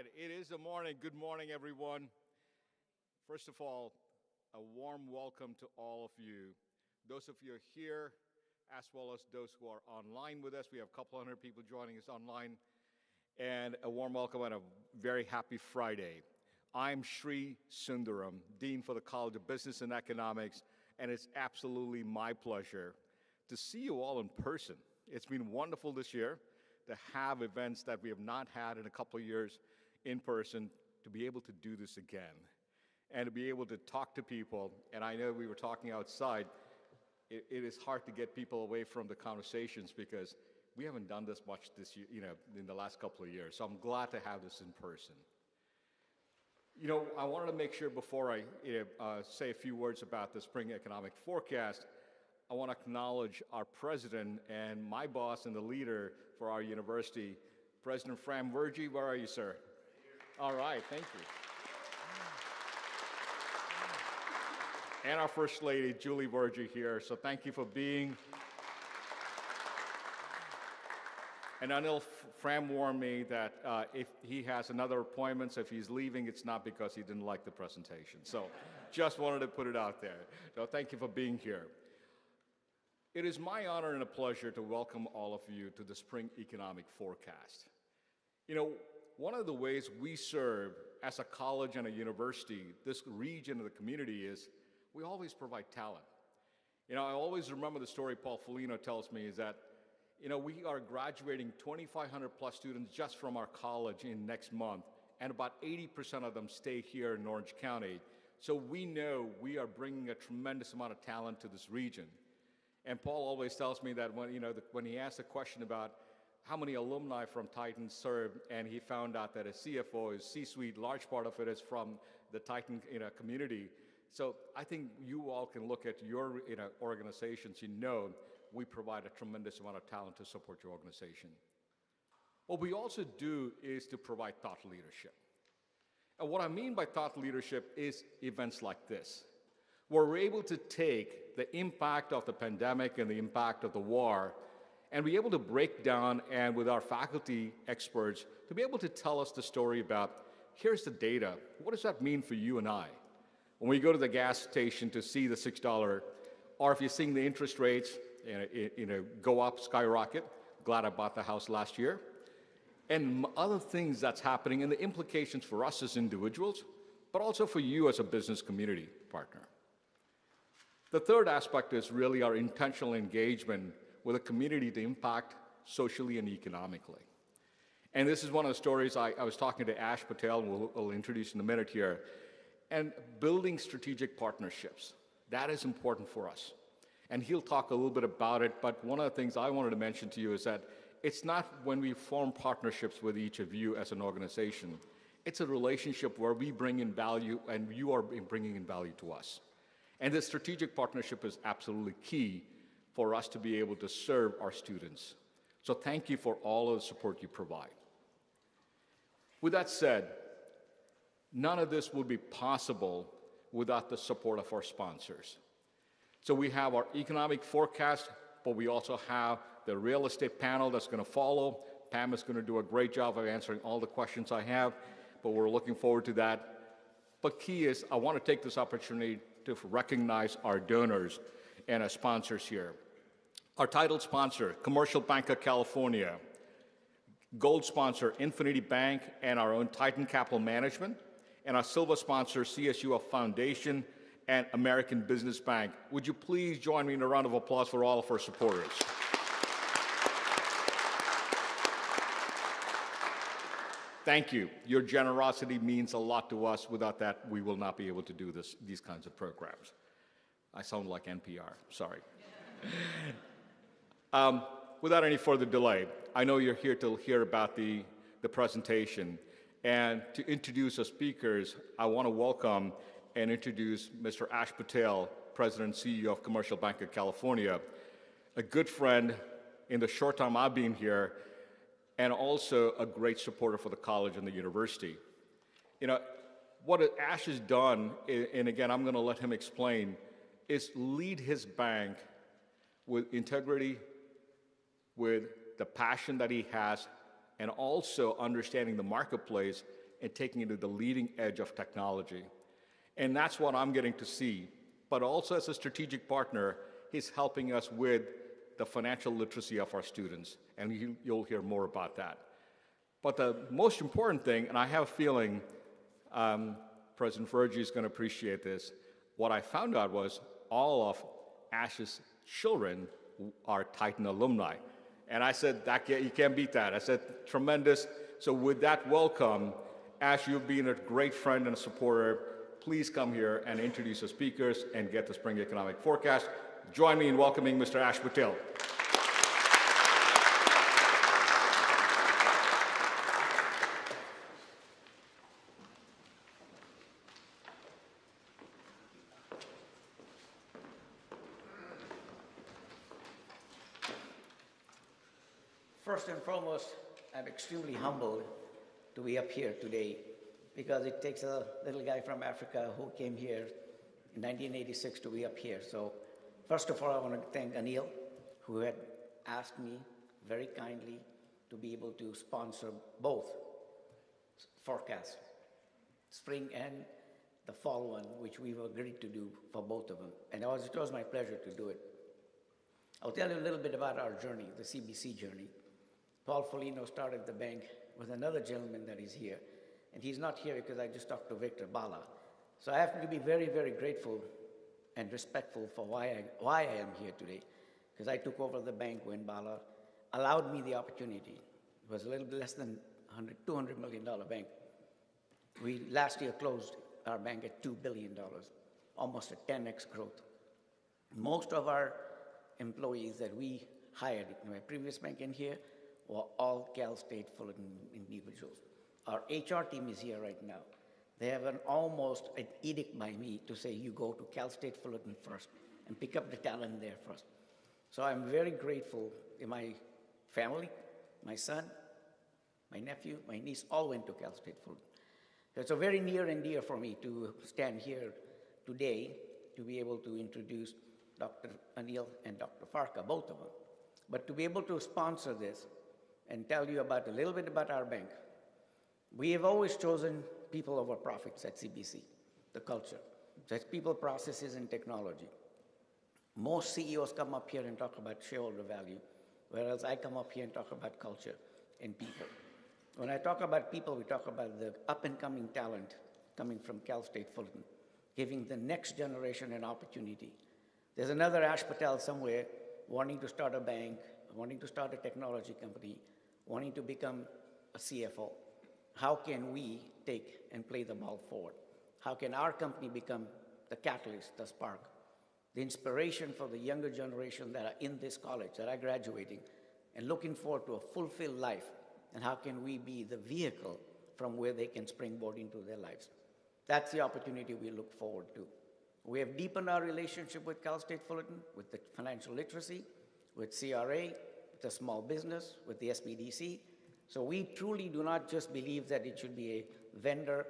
right, it is the morning. Good morning, everyone. First of all, a warm welcome to all of you. Those of you here, as well as those who are online with us. We have a couple hundred people joining us online. And a warm welcome and a very happy Friday. I'm Sri Sundaram, Dean for the College of Business and Economics, and it's absolutely my pleasure to see you all in person. It's been wonderful this year to have events that we have not had in a couple of years in person, to be able to do this again, and to be able to talk to people. And I know we were talking outside, it is hard to get people away from the conversations because we haven't done this much this year, in the last couple of years. So I'm glad to have this in person. I wanted to make sure before I say a few words about the spring economic forecast, I want to acknowledge our president and my boss and the leader for our university, President Fram Vergy. Where are you, sir? All right, thank you. And our First Lady, Julie Vergy, here. So thank you for being. And Anil, Fram warned me that if he has another appointment, so if he's leaving, it's not because he didn't like the presentation. So just wanted to put it out there. So thank you for being here. It is my honor and a pleasure to welcome all of you to the Spring Economic Forecast. One of the ways we serve as a college and a university, this region of the community, is we always provide talent. I always remember the story Paul Foligno tells me is that we are graduating 2,500 plus students just from our college in next month, and about 80% of them stay here in Orange County. So we know we are bringing a tremendous amount of talent to this region. And Paul always tells me that when he asked a question about how many alumni from Titan served, and he found out that a CFO is C-suite, large part of it is from the Titan community. So I think you all can look at your organizations. We provide a tremendous amount of talent to support your organization. What we also do is to provide thought leadership. And what I mean by thought leadership is events like this, where we're able to take the impact of the pandemic and the impact of the war and be able to break down, and with our faculty experts, to be able to tell us the story about, here's the data. What does that mean for you and I? When we go to the gas station to see the $6, or if you're seeing the interest rates go up, skyrocket, glad I bought the house last year, and other things that's happening, and the implications for us as individuals, but also for you as a business community partner. The third aspect is really our intentional engagement with a community to impact socially and economically. And this is one of the stories I was talking to Ash Patel, and we'll introduce in a minute here, and building strategic partnerships. That is important for us. And he'll talk a little bit about it, but one of the things I wanted to mention to you is that it's not when we form partnerships with each of you as an organization. It's a relationship where we bring in value and you are bringing in value to us. And this strategic partnership is absolutely key for us to be able to serve our students. So thank you for all of the support you provide. With that said, none of this would be possible without the support of our sponsors. So we have our economic forecast, but we also have the real estate panel that's going to follow. Pam is going to do a great job of answering all the questions I have, but we're looking forward to that. But key is, I want to take this opportunity to recognize our donors and our sponsors here. Our title sponsor, Commercial Bank of California. Gold sponsor, Infinity Bank and our own Titan Capital Management. And our silver sponsor, CSU Foundation and American Business Bank. Would you please join me in a round of applause for all of our supporters? Thank you. Your generosity means a lot to us. Without that, we will not be able to do these kinds of programs. I sound like NPR, sorry. Without any further delay, I know you're here to hear about the presentation. And to introduce our speakers, I want to welcome and introduce Mr. Ash Patel, President and CEO of Commercial Bank of California, a good friend in the short time I've been here, and also a great supporter for the college and the university. What Ash has done, and again, I'm going to let him explain, is lead his bank with integrity, with the passion that he has, and also understanding the marketplace and taking it to the leading edge of technology. And that's what I'm getting to see. But also as a strategic partner, he's helping us with the financial literacy of our students, and you'll hear more about that. But the most important thing, and I have a feeling President Virgie is going to appreciate this, what I found out was all of Ash's children are Titan alumni. And I said, you can't beat that. I said, tremendous. So with that welcome, Ash, you've been a great friend and a supporter. Please come here and introduce the speakers and get the spring economic forecast. Join me in welcoming Mr. Ash Patel. First and foremost, I'm extremely humbled to be up here today because it takes a little guy from Africa who came here in 1986 to be up here. So first of all, I want to thank Anil, who had asked me very kindly to be able to sponsor both forecasts, spring and the fall one, which we've agreed to do for both of them. And it was my pleasure to do it. I'll tell you a little bit about our journey, the CBC journey. Paul Foligno started the bank with another gentleman that is here. And he's not here because I just talked to Victor Bala. So I have to be very, very grateful and respectful for why I am here today. Because I took over the bank when Bala allowed me the opportunity. It was a little bit less than $200 million bank. We last year closed our bank at $2 billion, almost a 10x growth. Most of our employees that we hired in my previous bank in here were all Cal State Fullerton individuals. Our HR team is here right now. They have almost an edict by me to say, you go to Cal State Fullerton first and pick up the talent there first. So I'm very grateful in my family, my son, my nephew, my niece, all went to Cal State Fullerton. So it's a very near and dear for me to stand here today to be able to introduce Dr. Anil and Dr. Farka, both of them. But to be able to sponsor this and tell you about a little bit about our bank, we have always chosen people over profits at CBC, the culture. So it's people, processes, and technology. Most CEOs come up here and talk about shareholder value, whereas I come up here and talk about culture and people. When I talk about people, we talk about the up-and-coming talent coming from Cal State Fullerton, giving the next generation an opportunity. There's another Ash Patel somewhere wanting to start a bank, wanting to start a technology company, wanting to become a CFO. How can we take and play the ball forward? How can our company become the catalyst, the spark, the inspiration for the younger generation that are in this college, that are graduating, and looking forward to a fulfilled life? And how can we be the vehicle from where they can springboard into their lives? That's the opportunity we look forward to. We have deepened our relationship with Cal State Fullerton, with the financial literacy, with CRA, with the small business, with the SBDC. So we truly do not just believe that it should be a vendor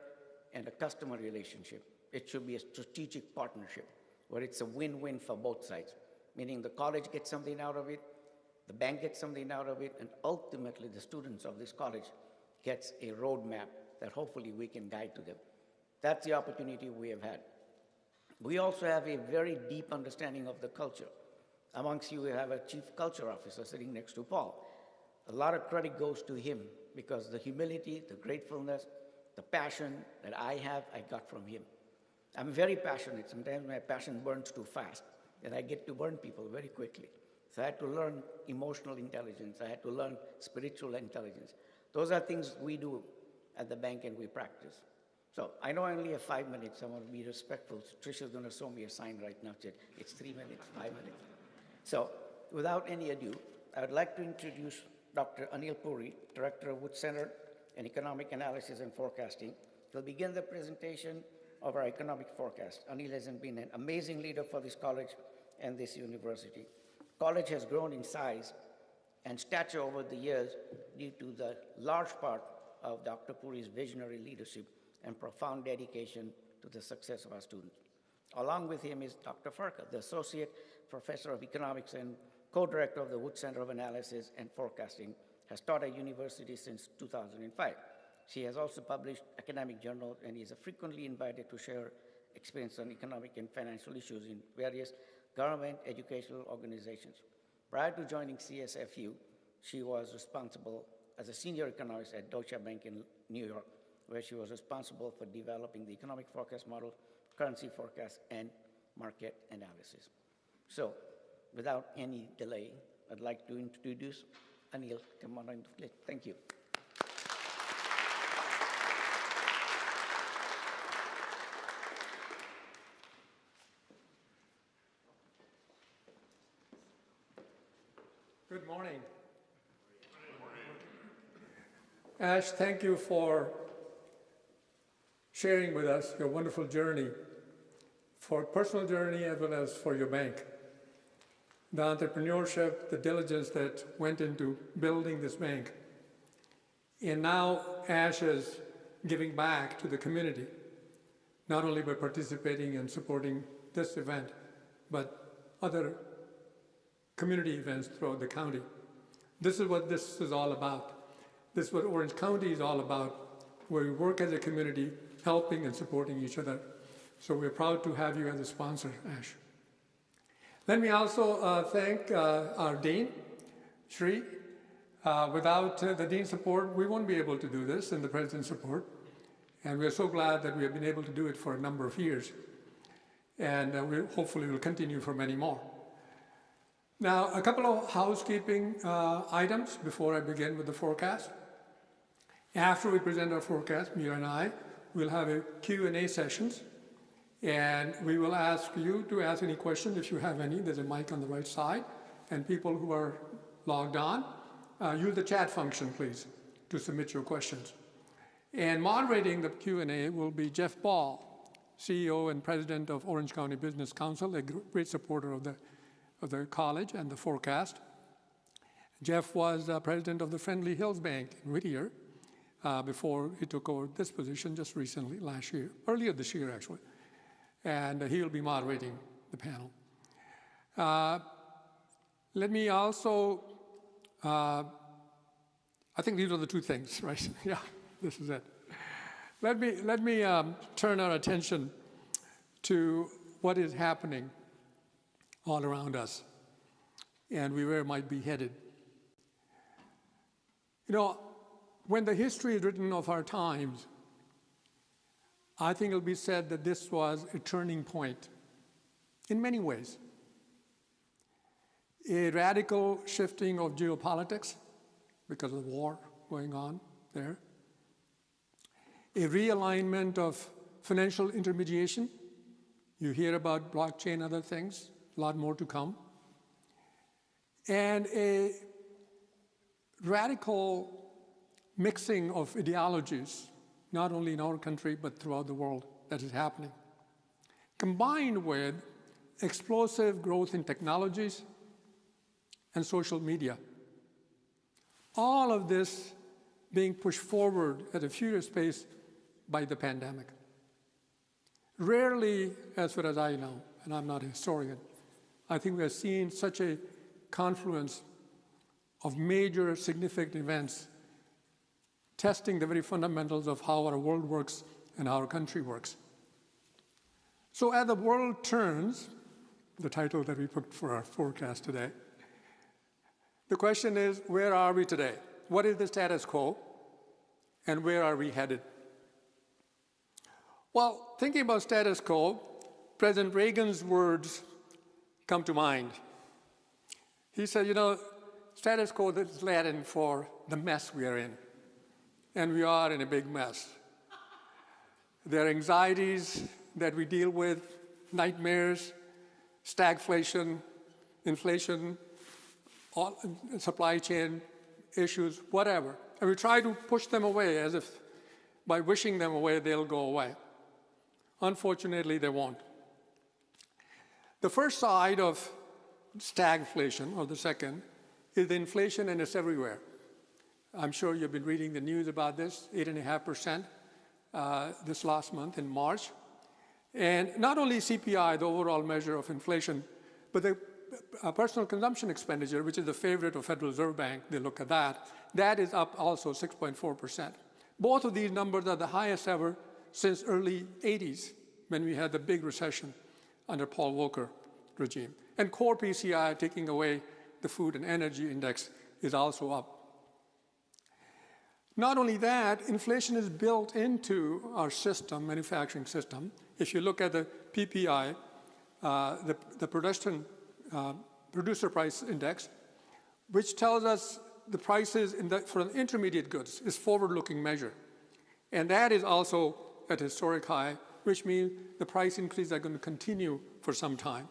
and a customer relationship. It should be a strategic partnership where it's a win-win for both sides, meaning the college gets something out of it, the bank gets something out of it, and ultimately the students of this college gets a roadmap that hopefully we can guide to them. That's the opportunity we have had. We also have a very deep understanding of the culture. Amongst you, we have a chief culture officer sitting next to Paul. A lot of credit goes to him because the humility, the gratefulness, the passion that I have, I got from him. I'm very passionate. Sometimes my passion burns too fast, and I get to burn people very quickly. So I had to learn emotional intelligence. I had to learn spiritual intelligence. Those are things we do at the bank and we practice. So I know I only have 5 minutes. I want to be respectful. Trisha's going to show me a sign right now. It's 3 minutes, 5 minutes. So without any ado, I would like to introduce Dr. Anil Puri, Director of Wood Center in Economic Analysis and Forecasting. He'll begin the presentation of our economic forecast. Anil has been an amazing leader for this college and this university. College has grown in size and stature over the years due to the large part of Dr. Puri's visionary leadership and profound dedication to the success of our students. Along with him is Dr. Farka, the Associate Professor of Economics and co-director of the Wood Center of Analysis and Forecasting, has taught at university since 2005. She has also published academic journals and is frequently invited to share experience on economic and financial issues in various government educational organizations. Prior to joining CSFU, she was responsible as a senior economist at Deutsche Bank in New York, where she was responsible for developing the economic forecast model, currency forecast, and market analysis. So, without any delay, I'd like to introduce Anil. Come on in. Thank you. Good morning. Ash, thank you for sharing with us your wonderful journey, for personal journey as well as for your bank. The entrepreneurship, the diligence that went into building this bank. And now Ash is giving back to the community, not only by participating and supporting this event, but other community events throughout the county. This is what this is all about. This is what Orange County is all about, where we work as a community, helping and supporting each other. So we're proud to have you as a sponsor, Ash. Let me also thank our Dean, Shri. Without the Dean's support, we won't be able to do this, and the President's support. And we're so glad that we have been able to do it for a number of years. And we hopefully will continue for many more. Now, a couple of housekeeping items before I begin with the forecast. After we present our forecast, Mira and I will have a Q&A sessions, and we will ask you to ask any questions if you have any. There's a mic on the right side, and people who are logged on, use the chat function, please, to submit your questions. And moderating the Q&A will be Jeff Ball, CEO and President of Orange County Business Council, a great supporter of the college and the forecast. Jeff was president of the Friendly Hills Bank in Whittier before he took over this position just recently, earlier this year actually. And he'll be moderating the panel. Let me also, I think these are the two things, right? Yeah, this is it. Let me turn our attention to what is happening all around us, and where it might be headed. You know, when the history is written of our times, I think it'll be said that this was a turning point in many ways. A radical shifting of geopolitics because of the war going on there. A realignment of financial intermediation. You hear about blockchain and other things. A lot more to come. And a radical mixing of ideologies, not only in our country, but throughout the world, that is happening. Combined with explosive growth in technologies and social media. All of this being pushed forward at a furious pace by the pandemic. Rarely, as far as I know, and I'm not a historian, I think we have seen such a confluence of major significant events testing the very fundamentals of how our world works and how our country works. So as the world turns, the title that we put for our forecast today, the question is, where are we today? What is the status quo? And where are we headed? Well, thinking about status quo, President Reagan's words come to mind. He said, you know, status quo is Latin for the mess we are in. And we are in a big mess. There are anxieties that we deal with, nightmares, stagflation, inflation, all, supply chain issues, whatever. And we try to push them away as if by wishing them away, they'll go away. Unfortunately, they won't. The first side of stagflation, or the second, is the inflation, and it's everywhere. I'm sure you've been reading the news about this, 8.5% this last month in March. And not only CPI, the overall measure of inflation, but the personal consumption expenditure, which is the favorite of Federal Reserve Bank, they look at that, that is up also 6.4%. Both of these numbers are the highest ever since early 80s, when we had the big recession under Paul Volcker regime. And core PCI, taking away the food and energy index, is also up. Not only that, inflation is built into our system, manufacturing system. If you look at the PPI, the producer price index, which tells us the prices for the intermediate goods, is forward-looking measure. And that is also at a historic high, which means the price increases are going to continue for some time.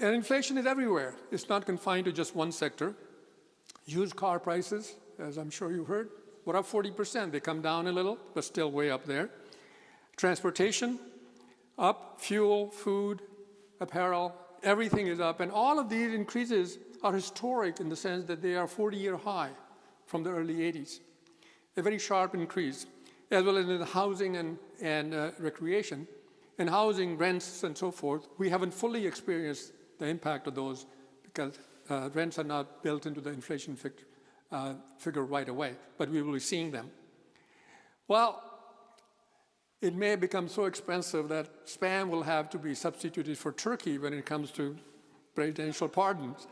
And inflation is everywhere. It's not confined to just one sector. Used car prices, as I'm sure you've heard, were up 40%. They come down a little, but still way up there. Transportation, up. Fuel, food, apparel, everything is up. And all of these increases are historic in the sense that they are 40-year high from the early 80s. A very sharp increase, as well as in the housing and recreation. In housing, rents, and so forth, we haven't fully experienced the impact of those because rents are not built into the inflation figure right away, but we will be seeing them. Well, it may become so expensive that Spam will have to be substituted for turkey when it comes to presidential pardons.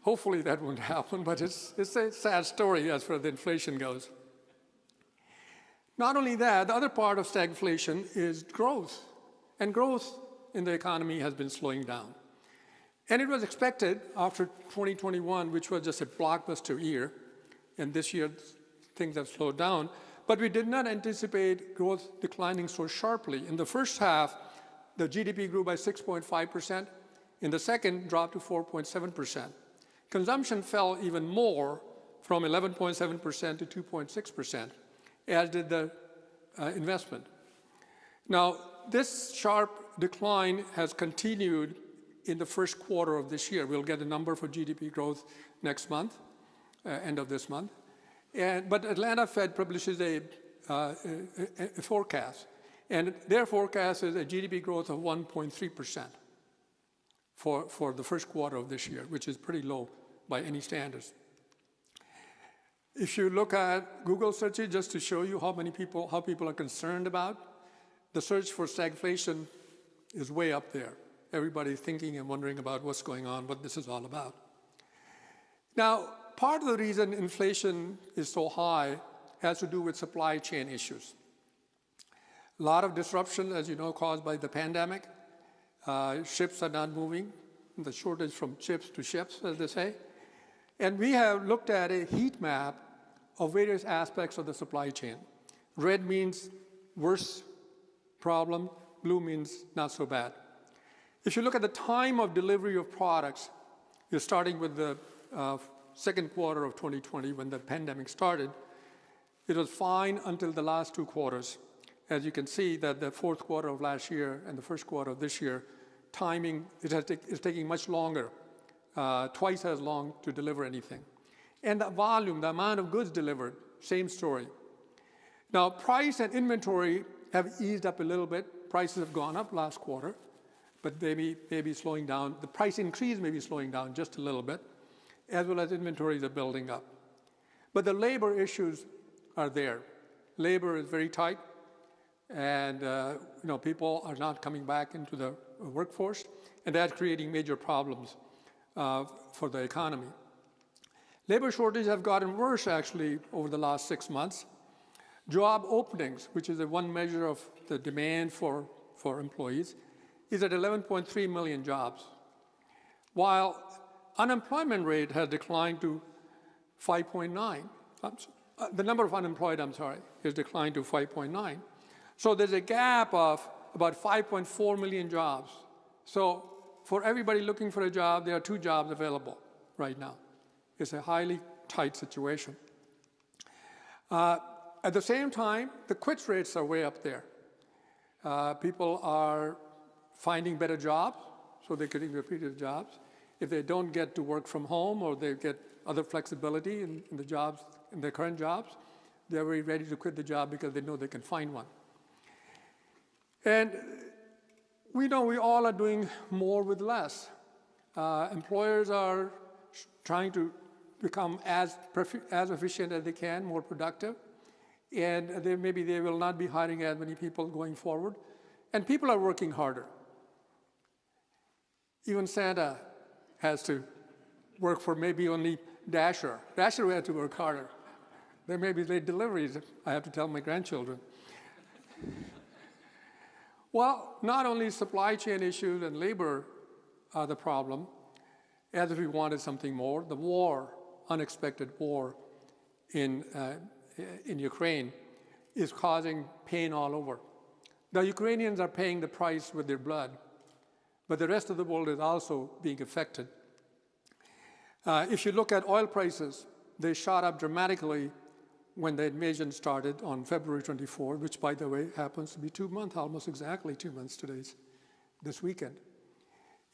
Hopefully that won't happen, but it's a sad story as far as the inflation goes. Not only that, the other part of stagflation is growth. And growth in the economy has been slowing down. And it was expected after 2021, which was just a blockbuster year, and this year things have slowed down, but we did not anticipate growth declining so sharply. In the first half, the GDP grew by 6.5%. In the second, dropped to 4.7%. Consumption fell even more, from 11.7% to 2.6%, as did the investment. Now, this sharp decline has continued in the first quarter of this year. We'll get a number for GDP growth next month, end of this month. But Atlanta Fed publishes a forecast, and their forecast is a GDP growth of 1.3% for the first quarter of this year, which is pretty low by any standards. If you look at Google searches, just to show you how people are concerned about, the search for stagflation is way up there. Everybody's thinking and wondering about what's going on, what this is all about. Now, part of the reason inflation is so high has to do with supply chain issues. A lot of disruption, as you know, caused by the pandemic. Ships are not moving, the shortage from chips to ships, as they say. And we have looked at a heat map of various aspects of the supply chain. Red means worse problem, blue means not so bad. If you look at the time of delivery of products, you're starting with the second quarter of 2020 when the pandemic started. It was fine until the last 2 quarters. As you can see that the fourth quarter of last year and the first quarter of this year, timing is taking much longer, twice as long to deliver anything. And the volume, the amount of goods delivered, same story. Now, price and inventory have eased up a little bit. Prices have gone up last quarter, but they may be slowing down. The price increase may be slowing down just a little bit, as well as inventories are building up. But the labor issues are there. Labor is very tight, and people are not coming back into the workforce, and that's creating major problems for the economy. Labor shortages have gotten worse, actually, over the last 6 months. Job openings, which is the one measure of the demand for employees, is at 11.3 million jobs, while unemployment rate has declined to 5.9. The number of unemployed, has declined to 5.9. So there's a gap of about 5.4 million jobs. So for everybody looking for a job, there are 2 jobs available right now. It's a highly tight situation. At the same time, the quit rates are way up there. People are finding better jobs, so they're getting repeated jobs. If they don't get to work from home or they get other flexibility in the jobs, in their current jobs, they're very ready to quit the job because they know they can find one. And we know we all are doing more with less. Employers are trying to become as efficient as they can, more productive, and maybe they will not be hiring as many people going forward. And people are working harder. Even Santa has to work for maybe only Dasher. Dasher had to work harder. There may be late deliveries, I have to tell my grandchildren. Well, not only supply chain issues and labor are the problem, as if we wanted something more, the war, unexpected war in Ukraine is causing pain all over. The Ukrainians are paying the price with their blood, but the rest of the world is also being affected. If you look at oil prices, they shot up dramatically when the invasion started on February 24, which, by the way, happens to be 2 months, almost exactly 2 months this weekend.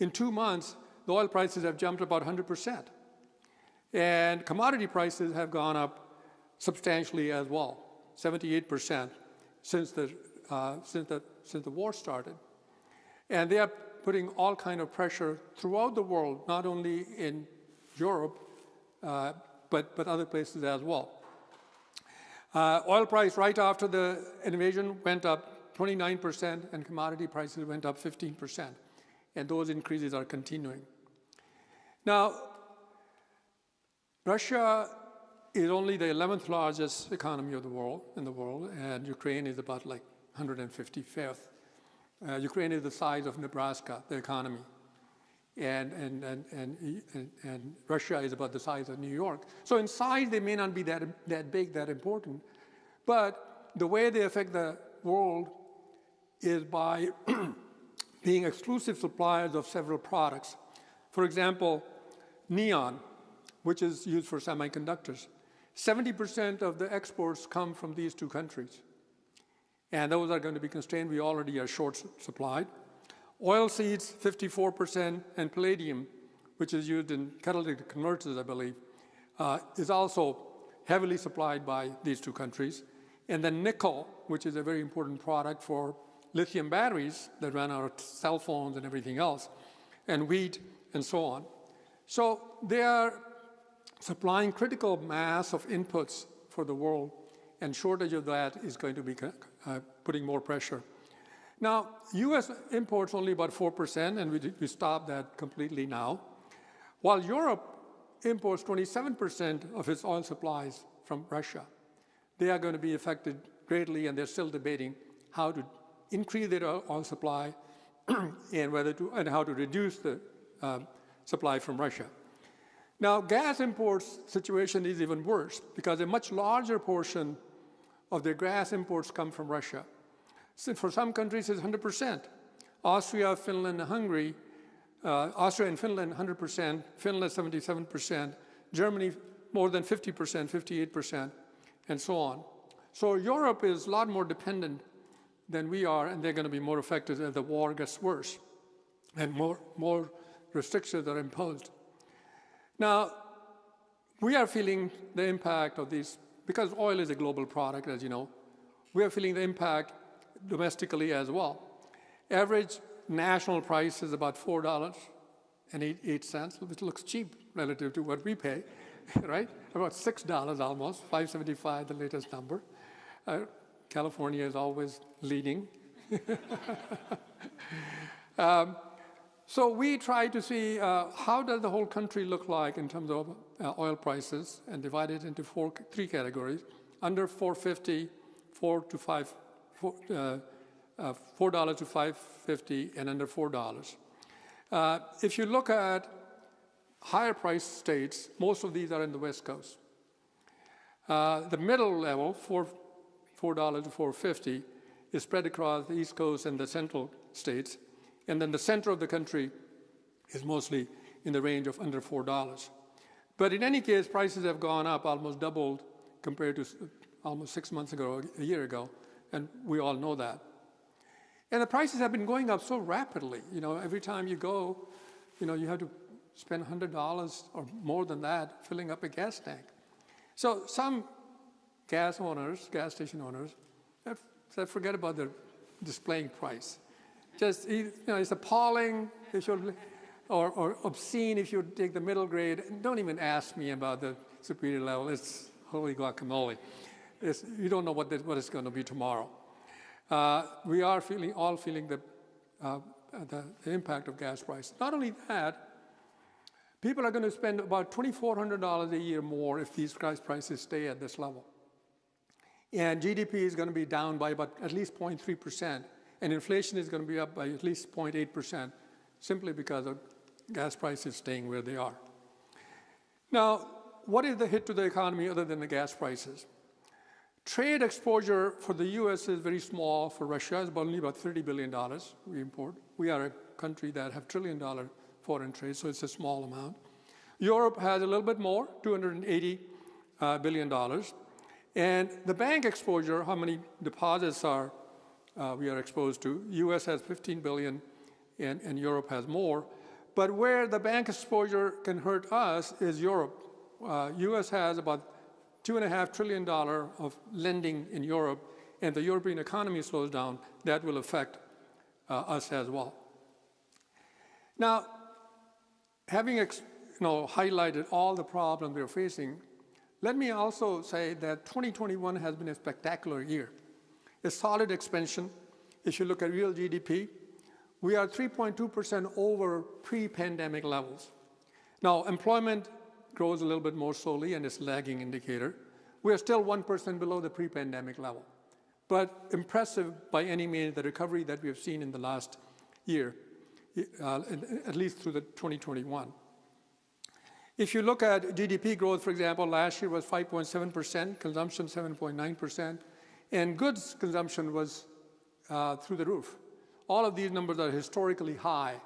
In 2 months, the oil prices have jumped about 100%. And commodity prices have gone up substantially as well, 78% since the war started. And they are putting all kind of pressure throughout the world, not only in Europe, but other places as well. Oil price right after the invasion went up 29%, and commodity prices went up 15%. And those increases are continuing. Now, Russia is only the 11th largest economy of the world, and Ukraine is about like 155th. Ukraine is the size of Nebraska, the economy. And Russia is about the size of New York. So in size, they may not be that big, that important. But the way they affect the world is by being exclusive suppliers of several products. For example, neon, which is used for semiconductors. 70% of the exports come from these two countries. And those are going to be constrained. We already are short supplied. Oil seeds, 54%, and palladium, which is used in catalytic converters, I believe, is also heavily supplied by these two countries. And then nickel, which is a very important product for lithium batteries that run our cell phones and everything else, and wheat, and so on. So they are supplying critical mass of inputs for the world, and shortage of that is going to be putting more pressure. Now, U.S. imports only about 4%, and we stopped that completely now, while Europe imports 27% of its oil supplies from Russia. They are going to be affected greatly, and they're still debating how to increase their oil supply and how to reduce the supply from Russia. Now, gas imports situation is even worse because a much larger portion of their gas imports come from Russia. So for some countries, it's 100%. Austria, Finland, and Hungary, Austria and Finland, 100%, Finland, 77%, Germany, more than 50%, 58%, and so on. So Europe is a lot more dependent than we are, and they're going to be more affected as the war gets worse and more restrictions are imposed. Now, we are feeling the impact of these, because oil is a global product, as you know, we are feeling the impact domestically as well. Average national price is about $4.08, which looks cheap relative to what we pay, right? About $6 almost, $5.75, the latest number. California is always leading. So we try to see how does the whole country look like in terms of oil prices, and divide it into three categories: under $4.50, $4 to $5.50, and under $4. If you look at higher price states, most of these are in the West Coast. The middle level, $4 to $4.50, is spread across the East Coast and the central states. And then the center of the country is mostly in the range of under $4. But in any case, prices have gone up, almost doubled compared to almost 6 months ago, a year ago, and we all know that. And the prices have been going up so rapidly. You know, every time you go, you know, you have to spend $100 or more than that filling up a gas tank. So some gas station owners, they forget about their displaying price. Just, you know, it's appalling. They should or obscene if you take the middle grade. And don't even ask me about the superior level. It's holy guacamole. You don't know what it's going to be tomorrow. We are all feeling the impact of gas prices. Not only that, people are going to spend about $2,400 a year more if these gas prices stay at this level. And GDP is going to be down by about at least 0.3%, and inflation is going to be up by at least 0.8%, simply because of gas prices staying where they are. Now, what is the hit to the economy other than the gas prices? Trade exposure for the U.S. is very small. For Russia, it's only about $30 billion we import. We are a country that have $1 trillion foreign trade, so it's a small amount. Europe has a little bit more, $280 billion. And the bank exposure, how many deposits we are exposed to, U.S. has 15 billion and Europe has more. But where the bank exposure can hurt us is Europe. U.S. has about $2.5 trillion of lending in Europe, and the European economy slows down. That will affect us as well. Now, having highlighted all the problems we're facing, let me also say that 2021 has been a spectacular year. A solid expansion. If you look at real GDP, we are 3.2% over pre-pandemic levels. Now, employment grows a little bit more slowly, and it's a lagging indicator. We are still 1% below the pre-pandemic level. But impressive by any means, the recovery that we have seen in the last year, at least through the 2021. If you look at GDP growth, for example, last year was 5.7%, consumption 7.9%, and goods consumption was through the roof. All of these numbers are historically high.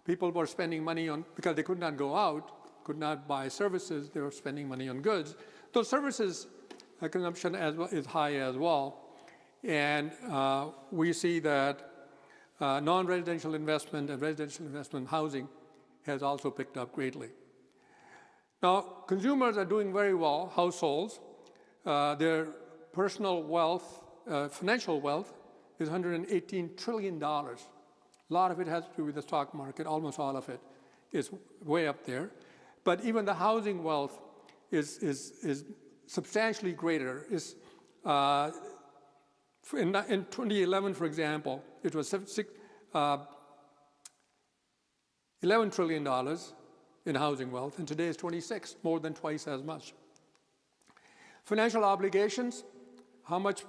People were spending money on, because they could not go out, could not buy services, they were spending money on goods. Those services consumption is high as well. And we see that non-residential investment and residential investment housing has also picked up greatly. Now, consumers are doing very well, households. Their personal wealth, financial wealth, is $118 trillion. A lot of it has to do with the stock market. Almost all of it is way up there. But even the housing wealth is substantially greater. In 2011, for example, it was $11 trillion in housing wealth, and today is 26, more than twice as much. Financial obligations, how much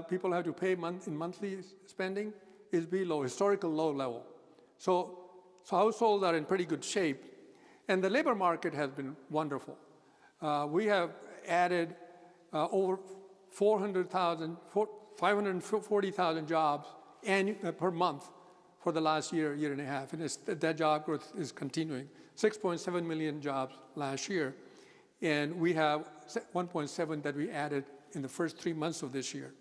people have to pay in monthly spending, is below historical low level. So households are in pretty good shape, and the labor market has been wonderful. We have added over 540,000 jobs per month for the last year and a half, and that job growth is continuing. 6.7 million jobs last year, and we have 1.7 that we added in the first 3 months of this year.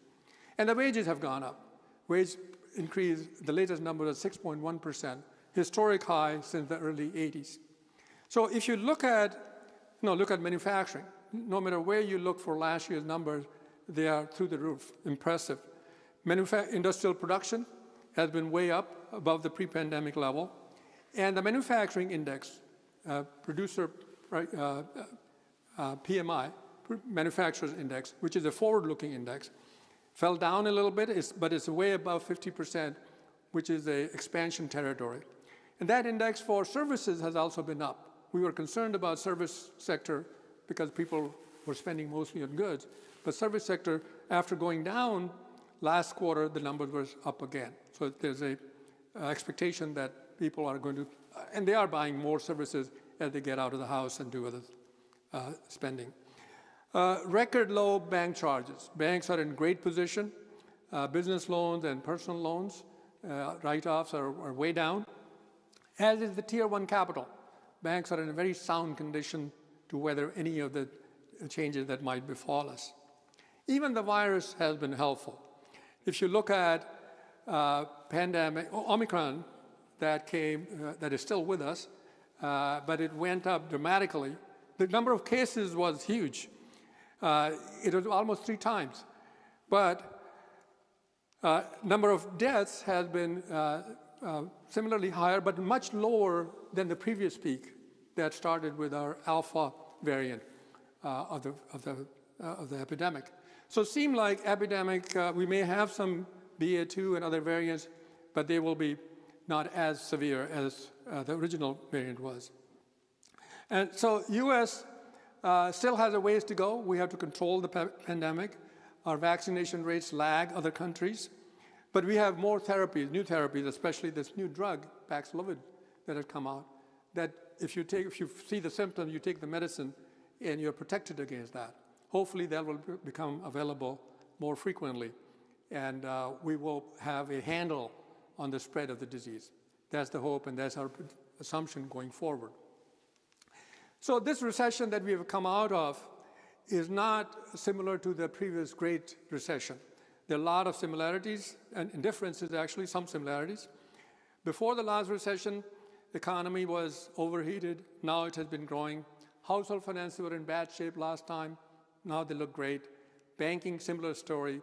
And the wages have gone up. Wage increase, the latest number is 6.1%, historic high since the early 80s. So if you look at manufacturing, no matter where you look for last year's numbers, they are through the roof, impressive. Industrial production has been way up above the pre-pandemic level. And the manufacturing index, PMI, manufacturers index, which is a forward-looking index, fell down a little bit, but it's way above 50%, which is an expansion territory. And that index for services has also been up. We were concerned about service sector because people were spending mostly on goods. But service sector, after going down last quarter, the numbers were up again. So there's a expectation that people are going to, and they are buying more services as they get out of the house and do other spending. Record low bank charges. Banks are in great position. Business loans and personal loans, write-offs are way down, as is the tier 1 capital. Banks are in a very sound condition to weather any of the changes that might befall us. Even the virus has been helpful. If you look at Omicron that came, that is still with us, but it went up dramatically. The number of cases was huge. It was almost 3 times. But number of deaths has been similarly higher, but much lower than the previous peak that started with our alpha variant of the epidemic. So it seemed like epidemic, we may have some BA2 and other variants, but they will be not as severe as the original variant was. And so U.S. Still has a ways to go. We have to control the pandemic. Our vaccination rates lag other countries. But we have more therapies, new therapies, especially this new drug, Paxlovid, that has come out, that if you see the symptoms, you take the medicine, and you're protected against that. Hopefully that will become available more frequently, and we will have a handle on the spread of the disease. That's the hope, and that's our assumption going forward. So this recession that we have come out of is not similar to the previous Great Recession. There are a lot of similarities and differences, actually, some similarities. Before the last recession, the economy was overheated. Now it has been growing. Household finances were in bad shape last time. Now they look great. Banking, similar story.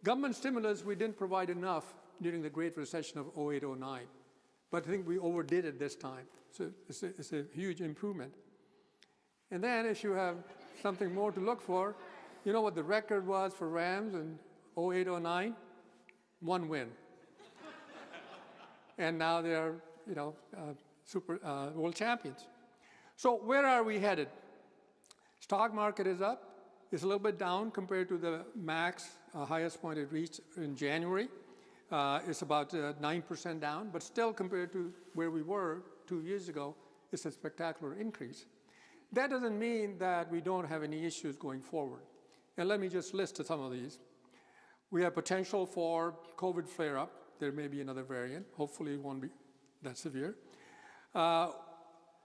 Government stimulus, we didn't provide enough during the Great Recession of 08, 09. But I think we overdid it this time. So it's a huge improvement. And then if you have something more to look for, you know what the record was for Rams in 08, 09? One win. And now they are, world champions. So where are we headed? Stock market is up. It's a little bit down compared to the max highest point it reached in January. It's about 9% down, but still compared to where we were 2 years ago, it's a spectacular increase. That doesn't mean that we don't have any issues going forward. And let me just list some of these. We have potential for COVID flare-up. There may be another variant. Hopefully it won't be that severe.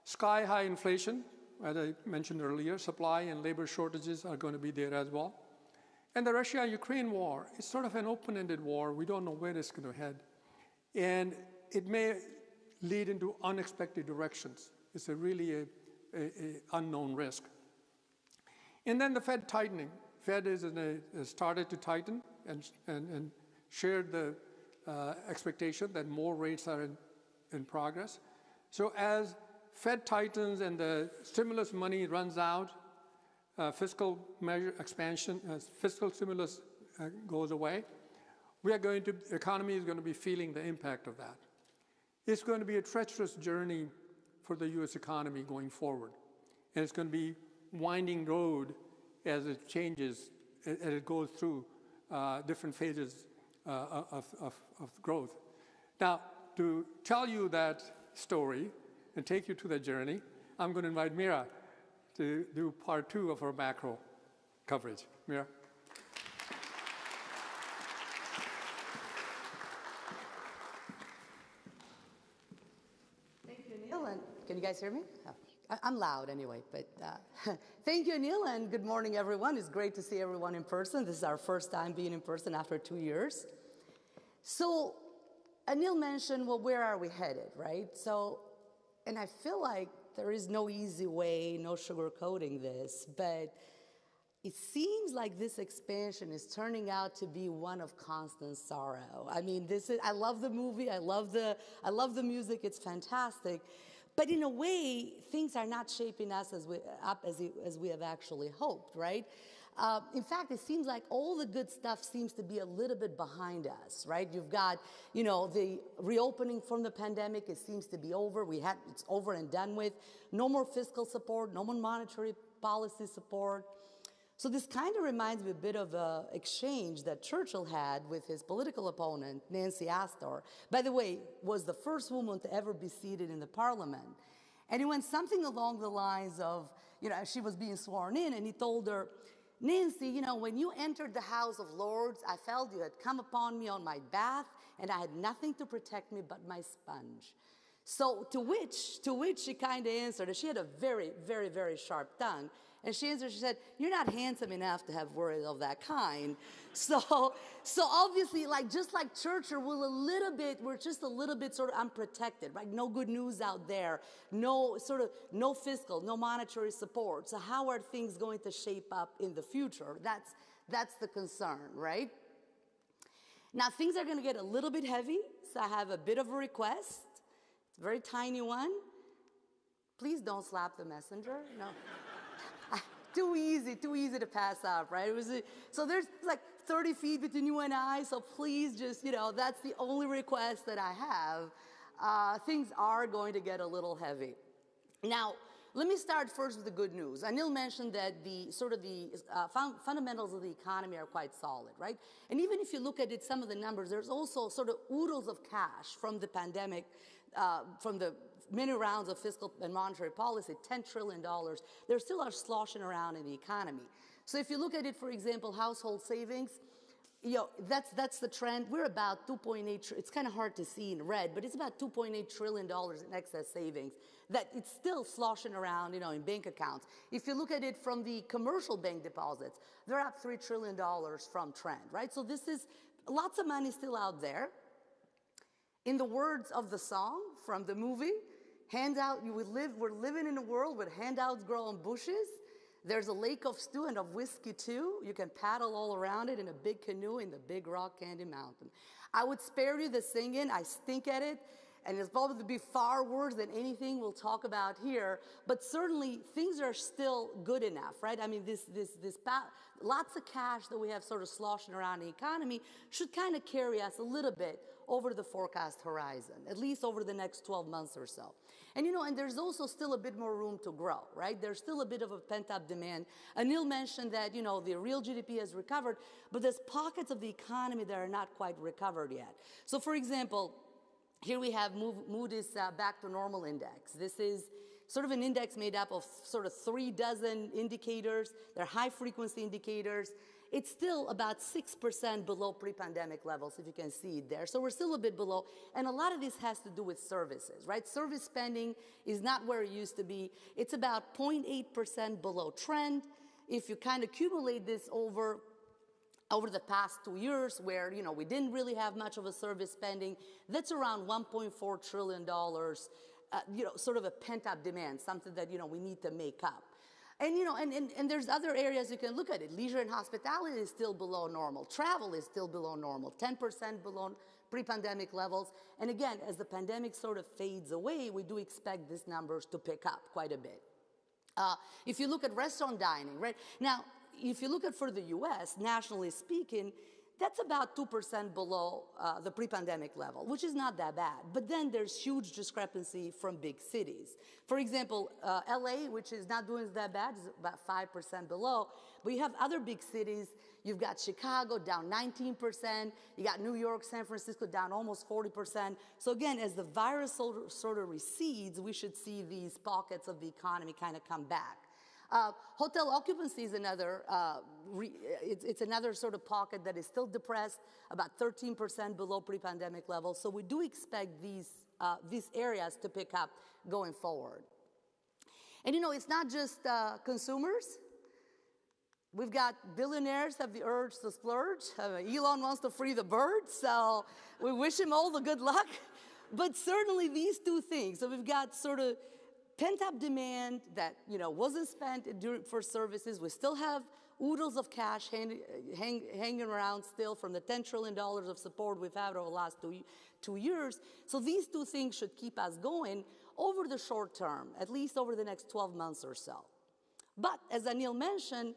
Sky-high inflation, as I mentioned earlier. Supply and labor shortages are going to be there as well. And the Russia-Ukraine war is sort of an open-ended war. We don't know where it's going to head. And it may lead into unexpected directions. It's really a unknown risk. And then the Fed tightening. Fed has started to tighten and shared the expectation that more rates are in progress. So as Fed tightens and the stimulus money runs out, fiscal measure expansion, fiscal stimulus goes away, the economy is going to be feeling the impact of that. It's going to be a treacherous journey for the U.S. economy going forward. And it's going to be winding road as it changes, as it goes through different phases of growth. Now, to tell you that story and take you to the journey, I'm going to invite Mira to do part 2 of our macro coverage. Mira. Thank you, Anil. And can you guys hear me? Oh, I'm loud anyway, but thank you, Anil, and good morning, everyone. It's great to see everyone in person. This is our first time being in person after 2 years. So Anil mentioned, well, where are we headed, right? And I feel like there is no easy way, no sugarcoating this, but it seems like this expansion is turning out to be one of constant sorrow. I mean, I love the movie, I love the music, it's fantastic. But in a way, things are not shaping us as we have actually hoped, right? In fact, it seems like all the good stuff seems to be a little bit behind us, right? You've got, the reopening from the pandemic, it seems to be over. It's over and done with. No more fiscal support, no more monetary policy support. So this kind of reminds me a bit of an exchange that Churchill had with his political opponent, Nancy Astor. By the way, was the first woman to ever be seated in the parliament. And it went something along the lines of, she was being sworn in, and he told her, Nancy, when you entered the House of Lords, I felt you had come upon me on my bath, and I had nothing to protect me but my sponge. So to which she kind of answered, and she had a very, very, very sharp tongue, and she answered, she said, you're not handsome enough to have worries of that kind. So obviously, just like Churchill, we're just a little bit sort of unprotected, right? No good news out there, no fiscal, no monetary support. So how are things going to shape up in the future? That's the concern, right? Now, things are going to get a little bit heavy, so I have a bit of a request. It's a very tiny one. Please don't slap the messenger. No. Too easy to pass up, right? So there's like 30 feet between you and I, so please just, that's the only request that I have. Things are going to get a little heavy. Now, let me start first with the good news. Anil mentioned that the fundamentals of the economy are quite solid, right? And even if you look at it, some of the numbers, there's also sort of oodles of cash from the pandemic, from the many rounds of fiscal and monetary policy, $10 trillion. There still are sloshing around in the economy. So if you look at it, for example, household savings, that's the trend. We're about 2.8, it's kind of hard to see in red, but it's about $2.8 trillion in excess savings that it's still sloshing around, in bank accounts. If you look at it from the commercial bank deposits, they're up $3 trillion from trend, right? So this is lots of money still out there. In the words of the song from the movie, we're living in a world where handouts grow on bushes. There's a lake of stew and of whiskey too. You can paddle all around it in a big canoe in the big rock candy mountain. I would spare you the singing. I stink at it. And it's probably be far worse than anything we'll talk about here. But certainly things are still good enough, right? I mean, lots of cash that we have sort of sloshing around the economy should kind of carry us a little bit over the forecast horizon, at least over the next 12 months or so. And and there's also still a bit more room to grow, right? There's still a bit of a pent-up demand. Anil mentioned that, the real GDP has recovered, but there's pockets of the economy that are not quite recovered yet. So for example, here we have Moody's Back to Normal Index. This is sort of an index made up of sort of 3 dozen indicators. They're high-frequency indicators. It's still about 6% below pre-pandemic levels, if you can see it there. So we're still a bit below. And a lot of this has to do with services, right? Service spending is not where it used to be. It's about 0.8% below trend. If you kind of accumulate this over the past 2 years where, we didn't really have much of a service spending, that's around $1.4 trillion, sort of a pent-up demand, something that, we need to make up. And, and there's other areas you can look at it. Leisure and hospitality is still below normal. Travel is still below normal, 10% below pre-pandemic levels. And again, as the pandemic sort of fades away, we do expect these numbers to pick up quite a bit. If you look at restaurant dining, right? Now, if you look at for the US, nationally speaking, that's about 2% below the pre-pandemic level, which is not that bad. But then there's huge discrepancy from big cities. For example, LA, which is not doing that bad, is about 5% below. But you have other big cities. You've got Chicago down 19%. You got New York, San Francisco down almost 40%. So again, as the virus sort of recedes, we should see these pockets of the economy kind of come back. Hotel occupancy is another, it's another sort of pocket that is still depressed, about 13% below pre-pandemic levels. So we do expect these areas to pick up going forward. And it's not just consumers. We've got billionaires have the urge to splurge. Elon wants to free the birds, so we wish him all the good luck. But certainly these two things, so we've got sort of pent-up demand that, wasn't spent for services. We still have oodles of cash hanging around still from the $10 trillion of support we've had over the last two years. So these two things should keep us going over the short term, at least over the next 12 months or so. But as Anil mentioned,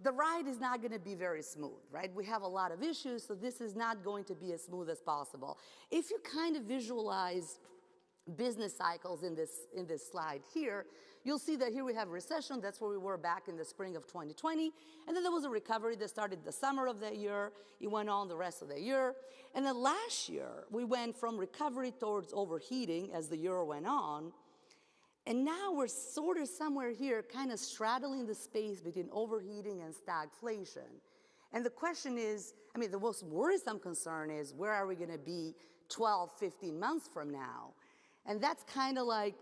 the ride is not going to be very smooth, right? We have a lot of issues, so this is not going to be as smooth as possible. If you kind of visualize business cycles in this slide here, you'll see that here we have recession. That's where we were back in the spring of 2020. And then there was a recovery that started the summer of that year. It went on the rest of the year. And then last year, we went from recovery towards overheating as the year went on. And now we're sort of somewhere here, kind of straddling the space between overheating and stagflation. And the question is, the most worrisome concern is, where are we going to be 12, 15 months from now? And that's kind of like,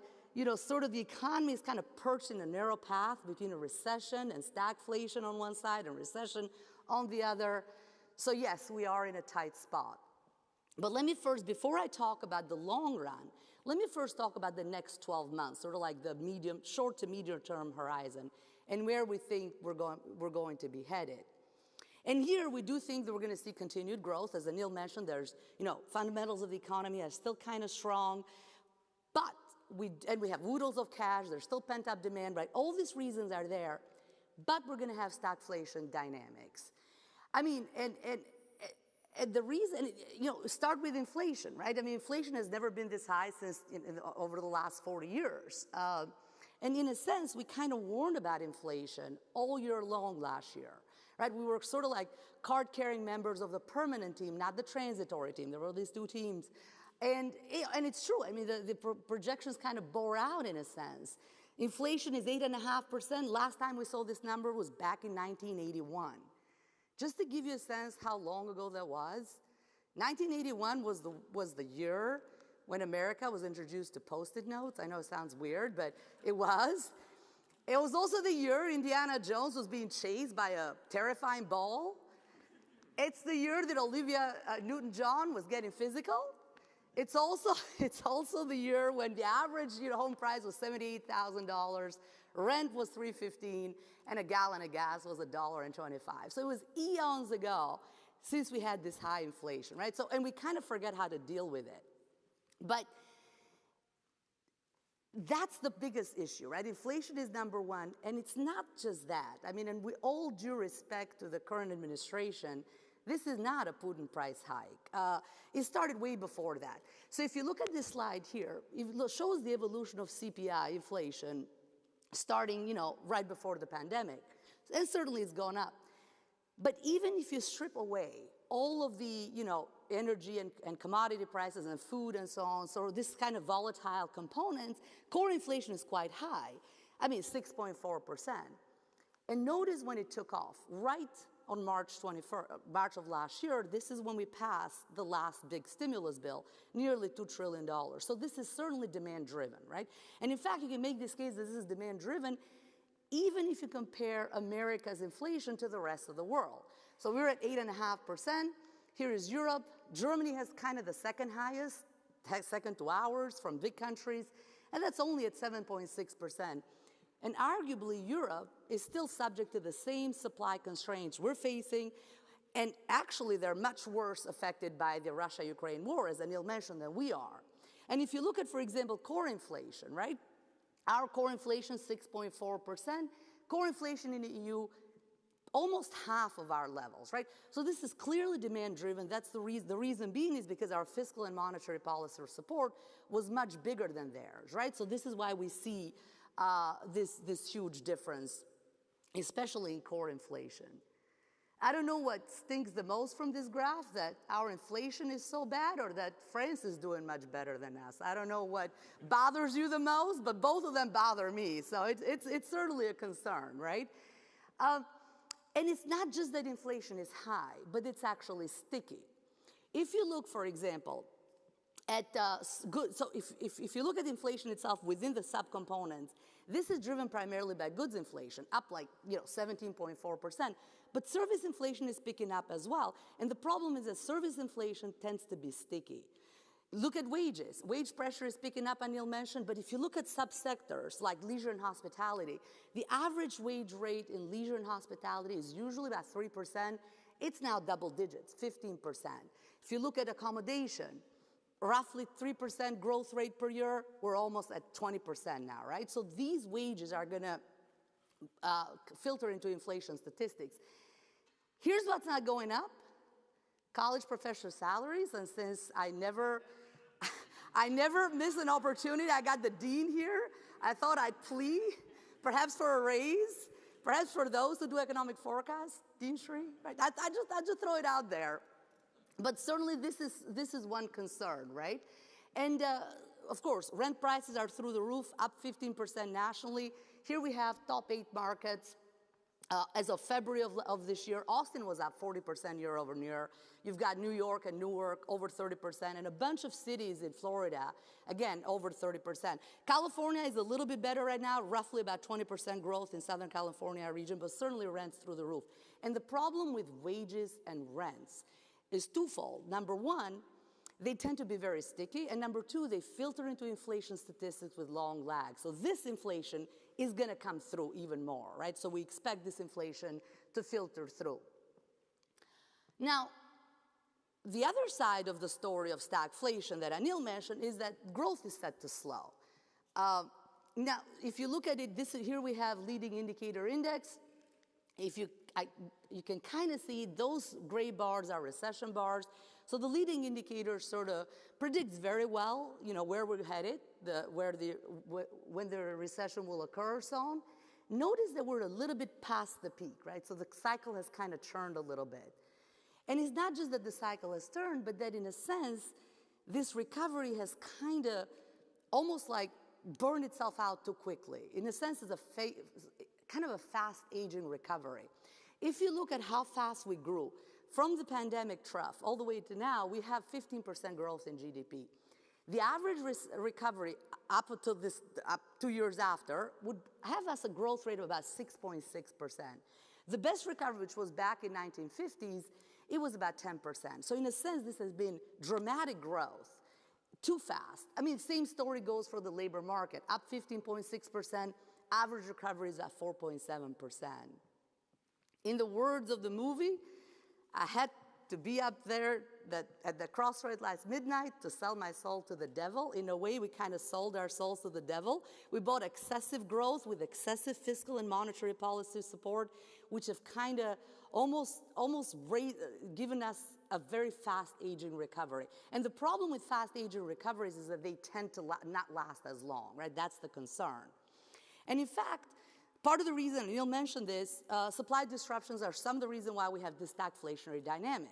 sort of the economy is kind of perched in a narrow path between a recession and stagflation on one side and recession on the other. So yes, we are in a tight spot. But let me first, before I talk about the long run, let me first talk about the next 12 months, sort of like the short to medium term horizon, and where we think we're going to be headed. And here we do think that we're going to see continued growth. As Anil mentioned, there's, fundamentals of the economy are still kind of strong, but we have oodles of cash, there's still pent-up demand, right? All these reasons are there, but we're going to have stagflation dynamics. I mean, and the reason, start with inflation, right? I mean, inflation has never been this high since over the last 40 years. And in a sense, we kind of warned about inflation all year long last year, right? We were sort of like card-carrying members of the permanent team, not the transitory team. There were these two teams. And it's true. I mean, the projections kind of bore out in a sense. Inflation is 8.5%. Last time we saw this number was back in 1981. Just to give you a sense how long ago that was, 1981 was the year when America was introduced to Post-it notes. I know it sounds weird, but it was. It was also the year Indiana Jones was being chased by a terrifying ball. It's the year that Olivia Newton-John was getting physical. It's also the year when the average home price was $78,000, rent was $3.15, and a gallon of gas was $1.25. So it was eons ago since we had this high inflation, right? So, and we kind of forget how to deal with it. But that's the biggest issue, right? Inflation is number one, and it's not just that. I mean, and with all due respect to the current administration, this is not a Putin price hike. It started way before that. So if you look at this slide here, it shows the evolution of CPI inflation starting, right before the pandemic. And certainly it's gone up. But even if you strip away all of the, energy and commodity prices and food and so on, so this kind of volatile components, core inflation is quite high. I mean, 6.4%. And notice when it took off, right on March of last year, this is when we passed the last big stimulus bill, nearly $2 trillion. So this is certainly demand-driven, right? And in fact, you can make this case that this is demand-driven even if you compare America's inflation to the rest of the world. So we're at 8.5%. Here is Europe. Germany has kind of the second highest, second to ours from big countries, and that's only at 7.6%. And arguably, Europe is still subject to the same supply constraints we're facing, and actually they're much worse affected by the Russia-Ukraine war, as Anil mentioned, than we are. And if you look at, for example, core inflation, right? Our core inflation is 6.4%. Core inflation in the EU, almost half of our levels, right? So this is clearly demand-driven. That's the reason. The reason being is because our fiscal and monetary policy support was much bigger than theirs, right? So this is why we see this huge difference, especially in core inflation. I don't know what stinks the most from this graph, that our inflation is so bad or that France is doing much better than us. I don't know what bothers you the most, but both of them bother me. So it's certainly a concern, right? And it's not just that inflation is high, but it's actually sticky. If you look, for example, at goods, so if you look at inflation itself within the subcomponents, this is driven primarily by goods inflation, up like 17.4%. But service inflation is picking up as well. And the problem is that service inflation tends to be sticky. Look at wages. Wage pressure is picking up, Anil mentioned, but if you look at subsectors like leisure and hospitality, the average wage rate in leisure and hospitality is usually about 3%. It's now double digits, 15%. If you look at accommodation, roughly 3% growth rate per year, we're almost at 20% now, right? So these wages are gonna filter into inflation statistics. Here's what's not going up: college professor salaries. And since I never miss an opportunity, I got the dean here. I thought I'd plea, perhaps for a raise, perhaps for those who do economic forecasts, Dean Shree. Right? I just throw it out there. But certainly this is one concern, right? And of course, rent prices are through the roof, up 15% nationally. Here we have top 8 markets. As of February of this year, Austin was up 40% year over year. You've got New York and Newark over 30%, and a bunch of cities in Florida, again, over 30%. California is a little bit better right now, roughly about 20% growth in Southern California region, but certainly rents through the roof. And the problem with wages and rents is twofold. Number one, they tend to be very sticky, and number two, they filter into inflation statistics with long lag. So this inflation is going to come through even more, right? So we expect this inflation to filter through. Now, the other side of the story of stagflation that Anil mentioned is that growth is set to slow. Now, if you look at it, here we have leading indicator index. You can kind of see those gray bars are recession bars. So the leading indicator sort of predicts very well, where we're headed, when the recession will occur, or so on. Notice that we're a little bit past the peak, right? So the cycle has kind of turned a little bit. And it's not just that the cycle has turned, but that in a sense, this recovery has kind of almost like burned itself out too quickly. In a sense, it's kind of a fast-aging recovery. If you look at how fast we grew from the pandemic trough all the way to now, we have 15% growth in GDP. The average recovery up 2 years after would have us a growth rate of about 6.6%. The best recovery, which was back in 1950s, it was about 10%. So in a sense, this has been dramatic growth, too fast. I mean, same story goes for the labor market, up 15.6%, average recovery is at 4.7%. In the words of the movie, I had to be up there at the crossroads last midnight to sell my soul to the devil. In a way, we kind of sold our souls to the devil. We bought excessive growth with excessive fiscal and monetary policy support, which have kind of almost given us a very fast-aging recovery. And the problem with fast-aging recoveries is that they tend to not last as long, right? That's the concern. And in fact, part of the reason, Anil mentioned this, supply disruptions are some of the reason why we have this stagflationary dynamic.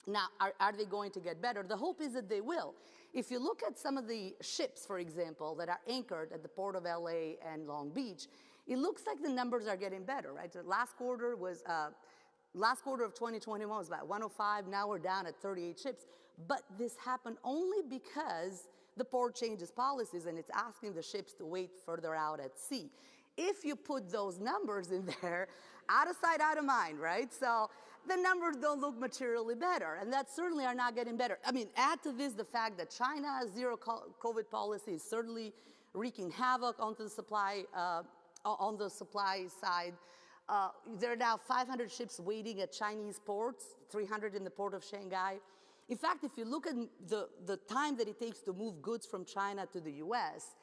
Now, are they going to get better? The hope is that they will. If you look at some of the ships, for example, that are anchored at the port of LA and Long Beach, it looks like the numbers are getting better, right? The last quarter of 2021 was about 105. Now we're down at 38 ships. But this happened only because the port changes policies and it's asking the ships to wait further out at sea. If you put those numbers in there, out of sight, out of mind, right? So the numbers don't look materially better, and that certainly are not getting better. I mean, add to this the fact that China's zero COVID policy is certainly wreaking havoc on the supply side. There are now 500 ships waiting at Chinese ports, 300 in the port of Shanghai. In fact, if you look at the time that it takes to move goods from China to the US,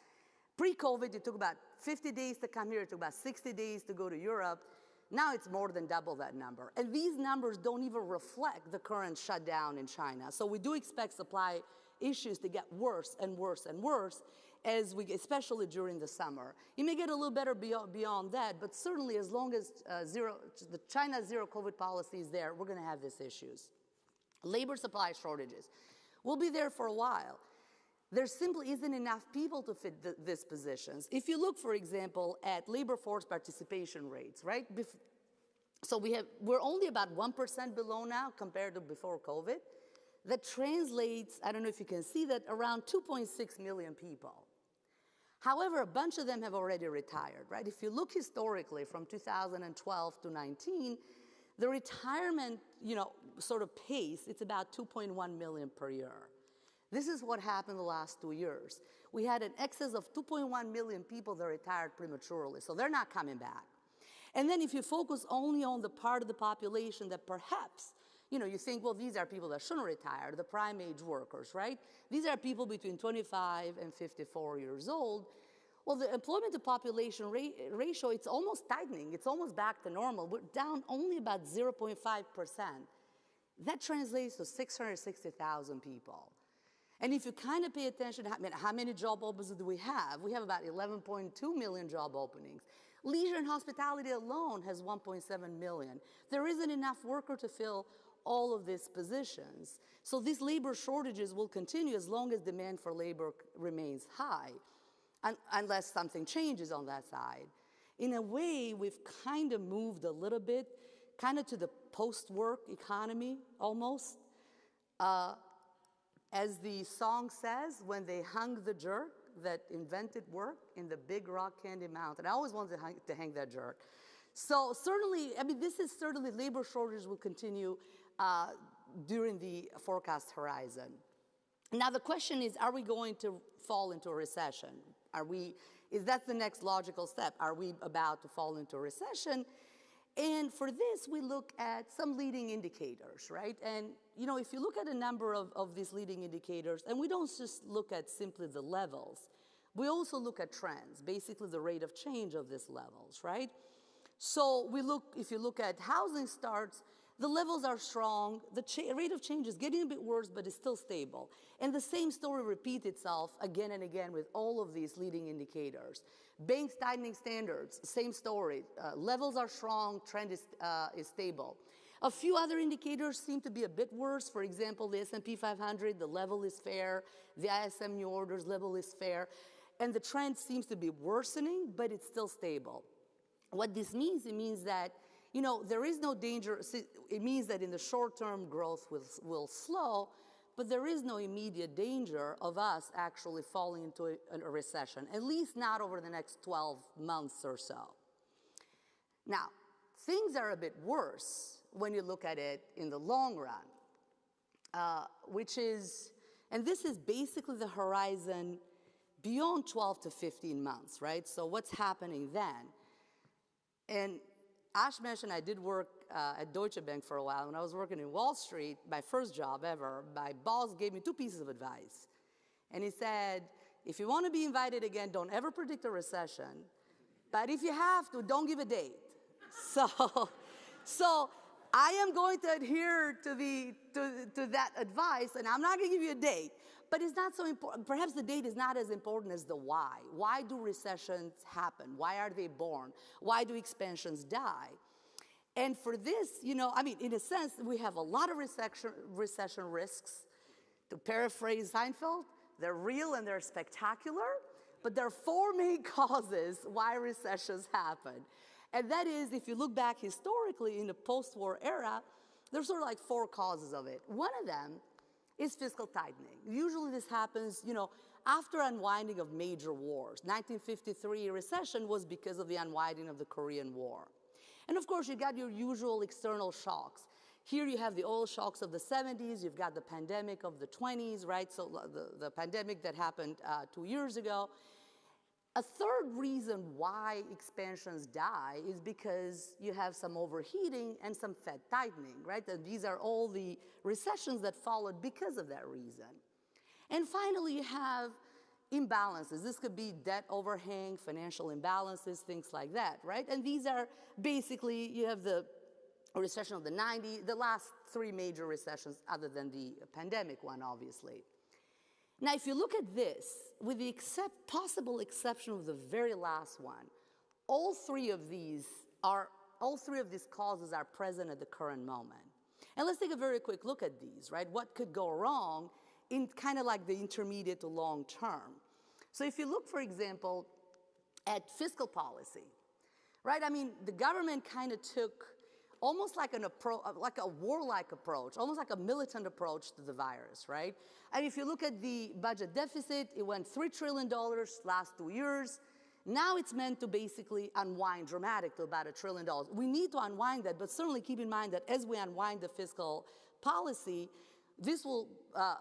pre-COVID, it took about 50 days to come here. It took about 60 days to go to Europe. Now it's more than double that number. And these numbers don't even reflect the current shutdown in China. So we do expect supply issues to get worse and worse and worse, especially during the summer. It may get a little better beyond that, but certainly as long as the China's zero COVID policy is there, we're going to have these issues. Labor supply shortages will be there for a while. There simply isn't enough people to fit these positions. If you look, for example, at labor force participation rates, right? So we're only about 1% below now compared to before COVID. That translates, I don't know if you can see that, around 2.6 million people. However, a bunch of them have already retired, right? If you look historically from 2012 to 19, the retirement, sort of pace, it's about 2.1 million per year. This is what happened the last 2 years. We had an excess of 2.1 million people that retired prematurely, so they're not coming back. And then if you focus only on the part of the population that perhaps, you think, well, these are people that shouldn't retire, the prime age workers, right? These are people between 25 and 54 years old. Well, the employment to population ratio, it's almost tightening. It's almost back to normal. We're down only about 0.5%. That translates to 660,000 people. And if you kind of pay attention, how many job openings do we have? We have about 11.2 million job openings. Leisure and hospitality alone has 1.7 million. There isn't enough worker to fill all of these positions. So these labor shortages will continue as long as demand for labor remains high, unless something changes on that side. In a way, we've kind of moved a little bit, kind of to the post-work economy almost. As the song says, when they hung the jerk that invented work in the big rock candy mountain. I always wanted to hang that jerk. So certainly, this is certainly labor shortages will continue during the forecast horizon. Now the question is, are we going to fall into a recession? Is that the next logical step? Are we about to fall into a recession? And for this, we look at some leading indicators, right? And if you look at a number of these leading indicators, and we don't just look at simply the levels, we also look at trends, basically the rate of change of these levels, right? So if you look at housing starts, the levels are strong, the rate of change is getting a bit worse, but it's still stable. And the same story repeats itself again and again with all of these leading indicators. Banks tightening standards, same story. Levels are strong, trend is stable. A few other indicators seem to be a bit worse. For example, the S&P 500, the level is fair. The ISM new orders level is fair. And the trend seems to be worsening, but it's still stable. What this means, it means that there is no danger. It means that in the short term, growth will slow, but there is no immediate danger of us actually falling into a recession, at least not over the next 12 months or so. Now, things are a bit worse when you look at it in the long run, and this is basically the horizon beyond 12 to 15 months, right? So what's happening then? And Ash mentioned I did work at Deutsche Bank for a while. When I was working in Wall Street, my first job ever, my boss gave me 2 pieces of advice. And he said, if you want to be invited again, don't ever predict a recession. But if you have to, don't give a date. So I am going to adhere to that advice, and I'm not going to give you a date. But it's not so important. Perhaps the date is not as important as the why. Why do recessions happen? Why are they born? Why do expansions die? And for this, in a sense, we have a lot of recession risks. To paraphrase Seinfeld, they're real and they're spectacular, but there are 4 main causes why recessions happen. And that is, if you look back historically in the post-war era, there's sort of like 4 causes of it. One of them is fiscal tightening. Usually this happens, after unwinding of major wars. 1953 recession was because of the unwinding of the Korean War. And of course, you got your usual external shocks. Here you have the oil shocks of the 70s, you've got the pandemic of the 20s, right? So the pandemic that happened 2 years ago. A third reason why expansions die is because you have some overheating and some Fed tightening, right? And these are all the recessions that followed because of that reason. And finally, you have imbalances. This could be debt overhang, financial imbalances, things like that, right? And these are basically, you have the recession of the 90s, the last 3 major recessions other than the pandemic one, obviously. Now, if you look at this, with the possible exception of the very last one, all three of these causes are present at the current moment. And let's take a very quick look at these, right? What could go wrong in kind of like the intermediate to long term? So if you look, for example, at fiscal policy, right? The government kind of took almost like like a warlike approach, almost like a militant approach to the virus, right? And if you look at the budget deficit, it went $3 trillion last 2 years. Now it's meant to basically unwind dramatically about $1 trillion. We need to unwind that, but certainly keep in mind that as we unwind the fiscal policy, this will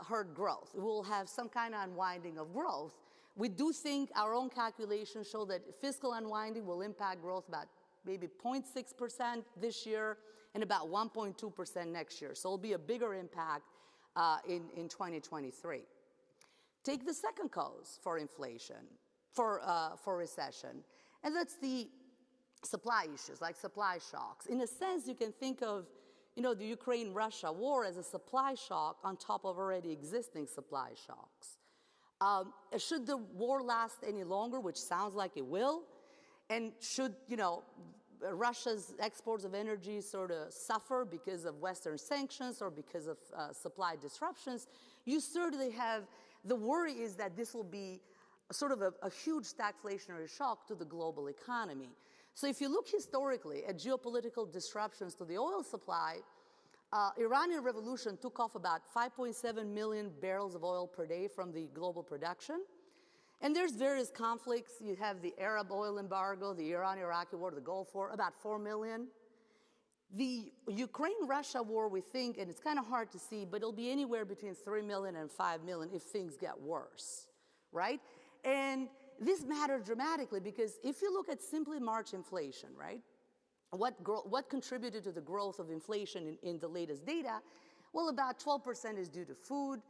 hurt growth. We will have some kind of unwinding of growth. We do think our own calculations show that fiscal unwinding will impact growth about maybe 0.6% this year and about 1.2% next year. So it'll be a bigger impact in 2023. Take the second cause for inflation, for recession, and that's the supply issues, like supply shocks. In a sense, you can think of the Ukraine-Russia war as a supply shock on top of already existing supply shocks. Should the war last any longer, which sounds like it will, and should, Russia's exports of energy sort of suffer because of Western sanctions or because of supply disruptions, you certainly have, the worry is that this will be sort of a huge stagflationary shock to the global economy. So if you look historically at geopolitical disruptions to the oil supply, Iranian revolution took off about 5.7 million barrels of oil per day from the global production. And there's various conflicts. You have the Arab oil embargo, the Iran-Iraqi war, the Gulf War, about 4 million. The Ukraine-Russia war, we think, and it's kind of hard to see, but it'll be anywhere between 3 million and 5 million if things get worse, right? And this matters dramatically because if you look at simply March inflation, right? What contributed to the growth of inflation in the latest data? Well, about 12% is due to food,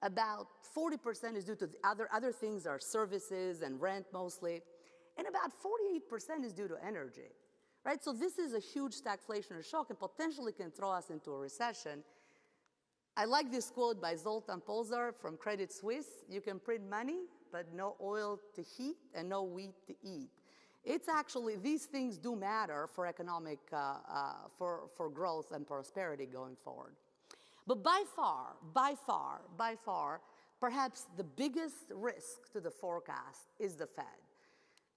about 40% is due to other things, are services and rent mostly, and about 48% is due to energy, right? So this is a huge stagflationary shock and potentially can throw us into a recession. I like this quote by Zoltan Pozsar from Credit Suisse: "You can print money, but no oil to heat and no wheat to eat." It's actually, these things do matter for economic, for growth and prosperity going forward. But by far, perhaps the biggest risk to the forecast is the Fed.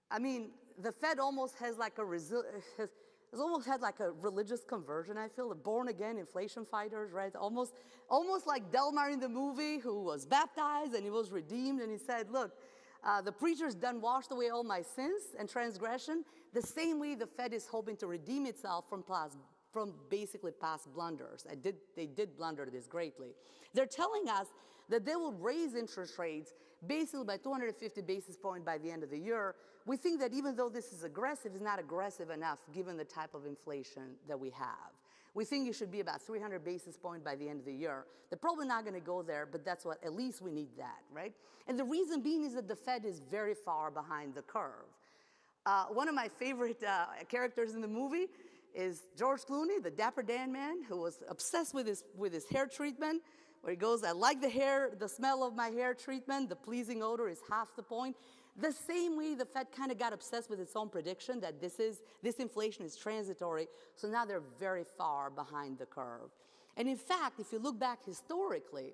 I mean, the Fed almost has like has almost had like a religious conversion, I feel, the born-again inflation fighters, right? Almost like Delmar in the movie, who was baptized and he was redeemed, and he said, look, the preacher's done washed away all my sins and transgression. The same way the Fed is hoping to redeem itself from basically past blunders. They did blunder this greatly. They're telling us that they will raise interest rates basically by 250 basis points by the end of the year. We think that even though this is aggressive, it's not aggressive enough given the type of inflation that we have. We think it should be about 300 basis points by the end of the year. They're probably not going to go there, but that's what, at least we need that, right? And the reason being is that the Fed is very far behind the curve. One of my favorite characters in the movie is George Clooney, the Dapper Dan man, who was obsessed with his hair treatment, where he goes, I like the smell of my hair treatment, the pleasing odor is half the point. The same way the Fed kind of got obsessed with its own prediction that this inflation is transitory, so now they're very far behind the curve. And in fact, if you look back historically,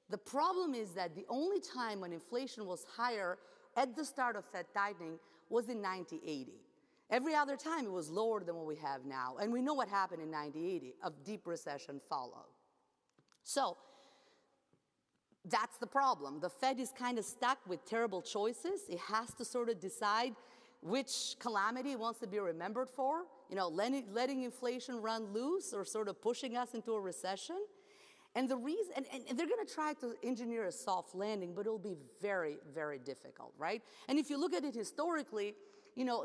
the problem is that the only time when inflation was higher at the start of Fed tightening was in 1980. Every other time it was lower than what we have now. And we know what happened in 1980, a deep recession followed. So that's the problem. The Fed is kind of stuck with terrible choices. It has to sort of decide which calamity it wants to be remembered for, letting inflation run loose or sort of pushing us into a recession. And the reason, and they're going to try to engineer a soft landing, but it'll be very, very difficult, right? And if you look at it historically,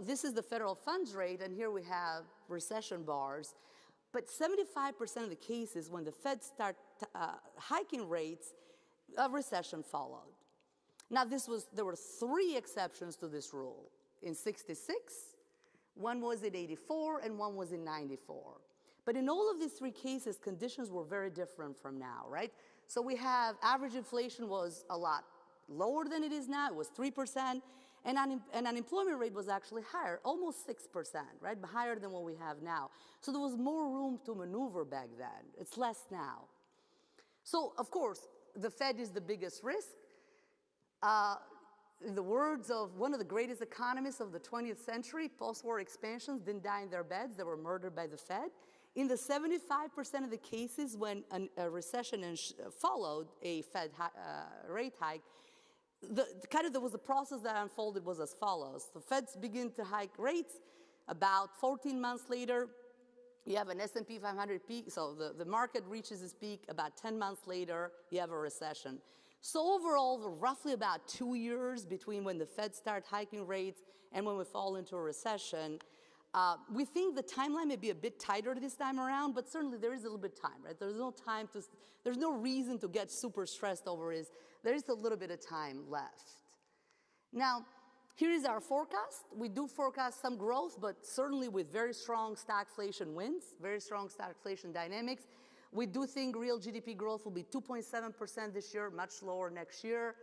this is the federal funds rate, and here we have recession bars. But 75% of the cases when the Fed start hiking rates, a recession followed. Now, there were 3 exceptions to this rule. In '66, one was in '84, and one was in '94. But in all of these 3 cases, conditions were very different from now, right? So we have average inflation was a lot lower than it is now. It was 3%. And unemployment rate was actually higher, almost 6%, right? Higher than what we have now. So there was more room to maneuver back then. It's less now. So, of course, the Fed is the biggest risk. In the words of one of the greatest economists of the 20th century, post-war expansions didn't die in their beds. They were murdered by the Fed. In the 75% of the cases when a recession followed a Fed rate hike, there was a process that unfolded was as follows. The Feds begin to hike rates. About 14 months later, you have an S&P 500 peak. So the market reaches its peak. About 10 months later, you have a recession. So overall, roughly about 2 years between when the Fed start hiking rates and when we fall into a recession. We think the timeline may be a bit tighter this time around, but certainly there is a little bit of time, right? There's no reason to get super stressed over it. There is a little bit of time left. Now, here is our forecast. We do forecast some growth, but certainly with very strong stagflation winds, very strong stagflation dynamics. We do think real GDP growth will be 2.7% this year, much lower next year.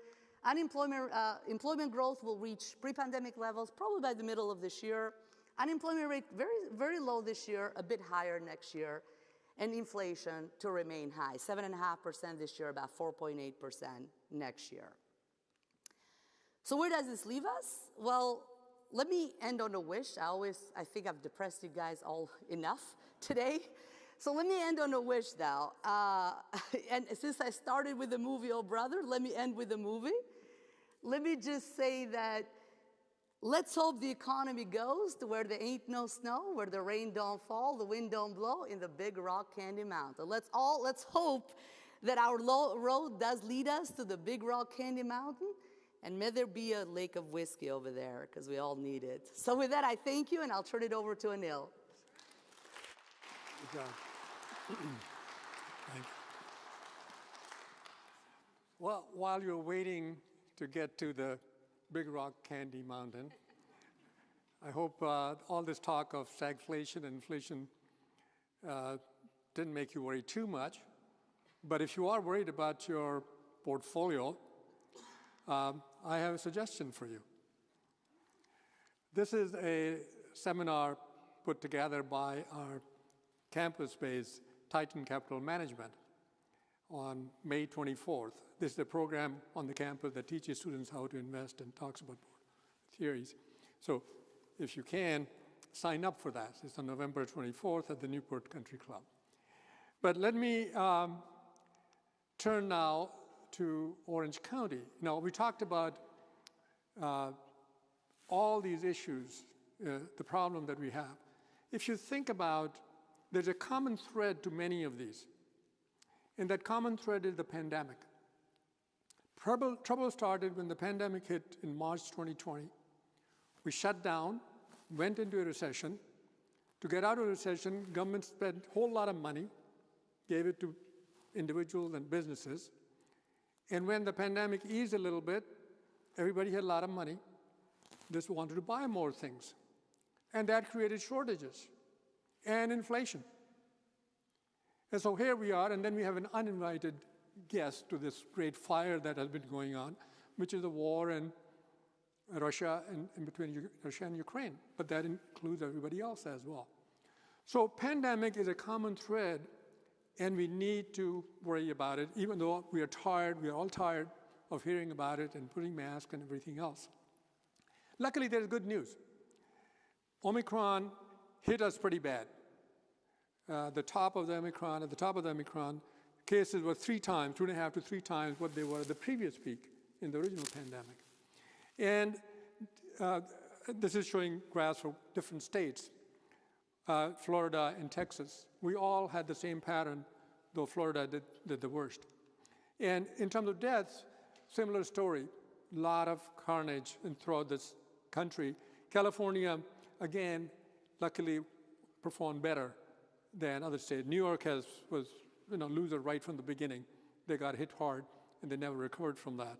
Employment growth will reach pre-pandemic levels probably by the middle of this year. Unemployment rate very, very low this year, a bit higher next year, and inflation to remain high, 7.5% this year, about 4.8% next year. So where does this leave us? Well, let me end on a wish. I think I've depressed you guys all enough today. So let me end on a wish now. And since I started with the movie, Oh Brother, let me end with a movie. Let me just say that let's hope the economy goes to where there ain't no snow, where the rain don't fall, the wind don't blow, in the big rock candy mountain. Let's hope that our road does lead us to the big rock candy mountain, and may there be a lake of whiskey over there, because we all need it. So with that, I thank you, and I'll turn it over to Anil. Good job. Thank you. Well, while you're waiting to get to the Big Rock Candy Mountain, I hope all this talk of stagflation and inflation didn't make you worry too much. But if you are worried about your portfolio, I have a suggestion for you. This is a seminar put together by our campus-based Titan Capital Management on May 24th. This is a program on the campus that teaches students how to invest and talks about theories. So if you can, sign up for that. It's on November 24th at the Newport Country Club. But let me turn now to Orange County. Now, we talked about all these issues, the problem that we have. If you think about, there's a common thread to many of these. And that common thread is the pandemic. Trouble started when the pandemic hit in March 2020. We shut down, went into a recession. To get out of the recession, government spent a whole lot of money, gave it to individuals and businesses. And when the pandemic eased a little bit, everybody had a lot of money, just wanted to buy more things. And that created shortages and inflation. And so here we are, and then we have an uninvited guest to this great fire that has been going on, which is the war in Russia and between Russia and Ukraine. But that includes everybody else as well. So pandemic is a common thread, and we need to worry about it, even though we are tired, we are all tired of hearing about it and putting masks and everything else. Luckily, there's good news. Omicron hit us pretty bad. At the top of the Omicron, cases were 2.5 to 3 times what they were at the previous peak in the original pandemic. And this is showing graphs for different states, Florida and Texas. We all had the same pattern, though Florida did the worst. And in terms of deaths, similar story, a lot of carnage throughout this country. California, again, luckily performed better than other states. New York was loser right from the beginning. They got hit hard, and they never recovered from that.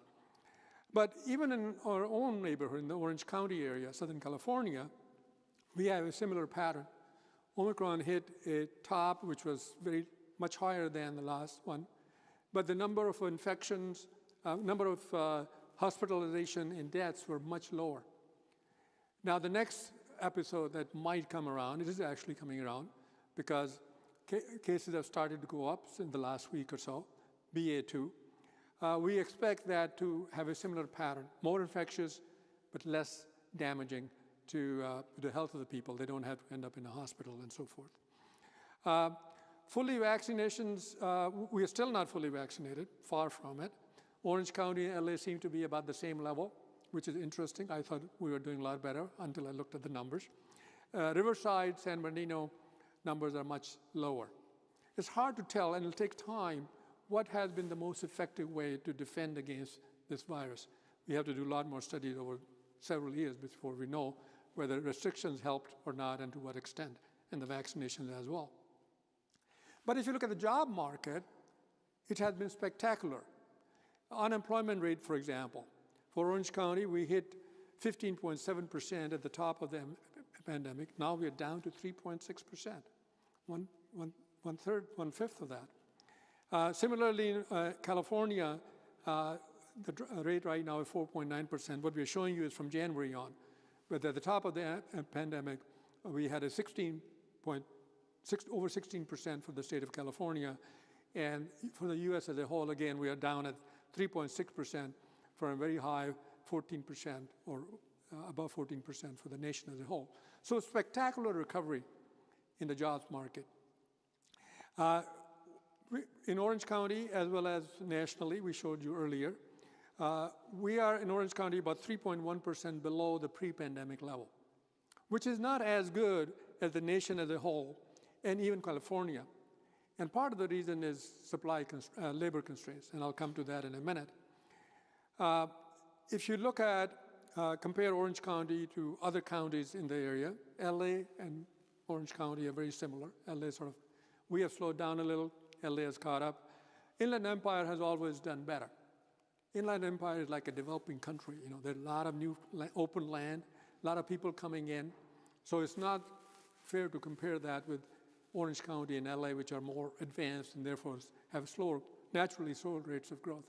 But even in our own neighborhood, in the Orange County area, Southern California, we have a similar pattern. Omicron hit a top which was very much higher than the last one, but the number of infections, number of hospitalization and deaths were much lower. Now, the next episode that might come around, it is actually coming around, because cases have started to go up in the last week or so, BA2. We expect that to have a similar pattern, more infectious, but less damaging to the health of the people. They don't have to end up in a hospital and so forth. Fully vaccinations, we are still not fully vaccinated, far from it. Orange County and LA seem to be about the same level, which is interesting. I thought we were doing a lot better until I looked at the numbers. Riverside, San Bernardino, numbers are much lower. It's hard to tell, and it'll take time, what has been the most effective way to defend against this virus. We have to do a lot more studies over several years before we know whether restrictions helped or not and to what extent, and the vaccinations as well. But if you look at the job market, it has been spectacular. Unemployment rate, for example, for Orange County, we hit 15.7% at the top of the pandemic. Now we are down to 3.6%, one-fifth of that. Similarly, in California, the rate right now is 4.9%. What we're showing you is from January on. But at the top of the pandemic, we had a over 16% for the state of California. And for the US as a whole, again, we are down at 3.6% from a very high 14% or above 14% for the nation as a whole. So spectacular recovery in the jobs market. In Orange County, as well as nationally, we showed you earlier, we are in Orange County about 3.1% below the pre-pandemic level, which is not as good as the nation as a whole, and even California. And part of the reason is labor constraints, and I'll come to that in a minute. If you look at, compare Orange County to other counties in the area, LA and Orange County are very similar. LA sort of We have slowed down a little. LA has caught up. Inland Empire has always done better. Inland Empire is like a developing country. There's a lot of new open land, a lot of people coming in. So it's not fair to compare that with Orange County and LA, which are more advanced and therefore have naturally slower rates of growth.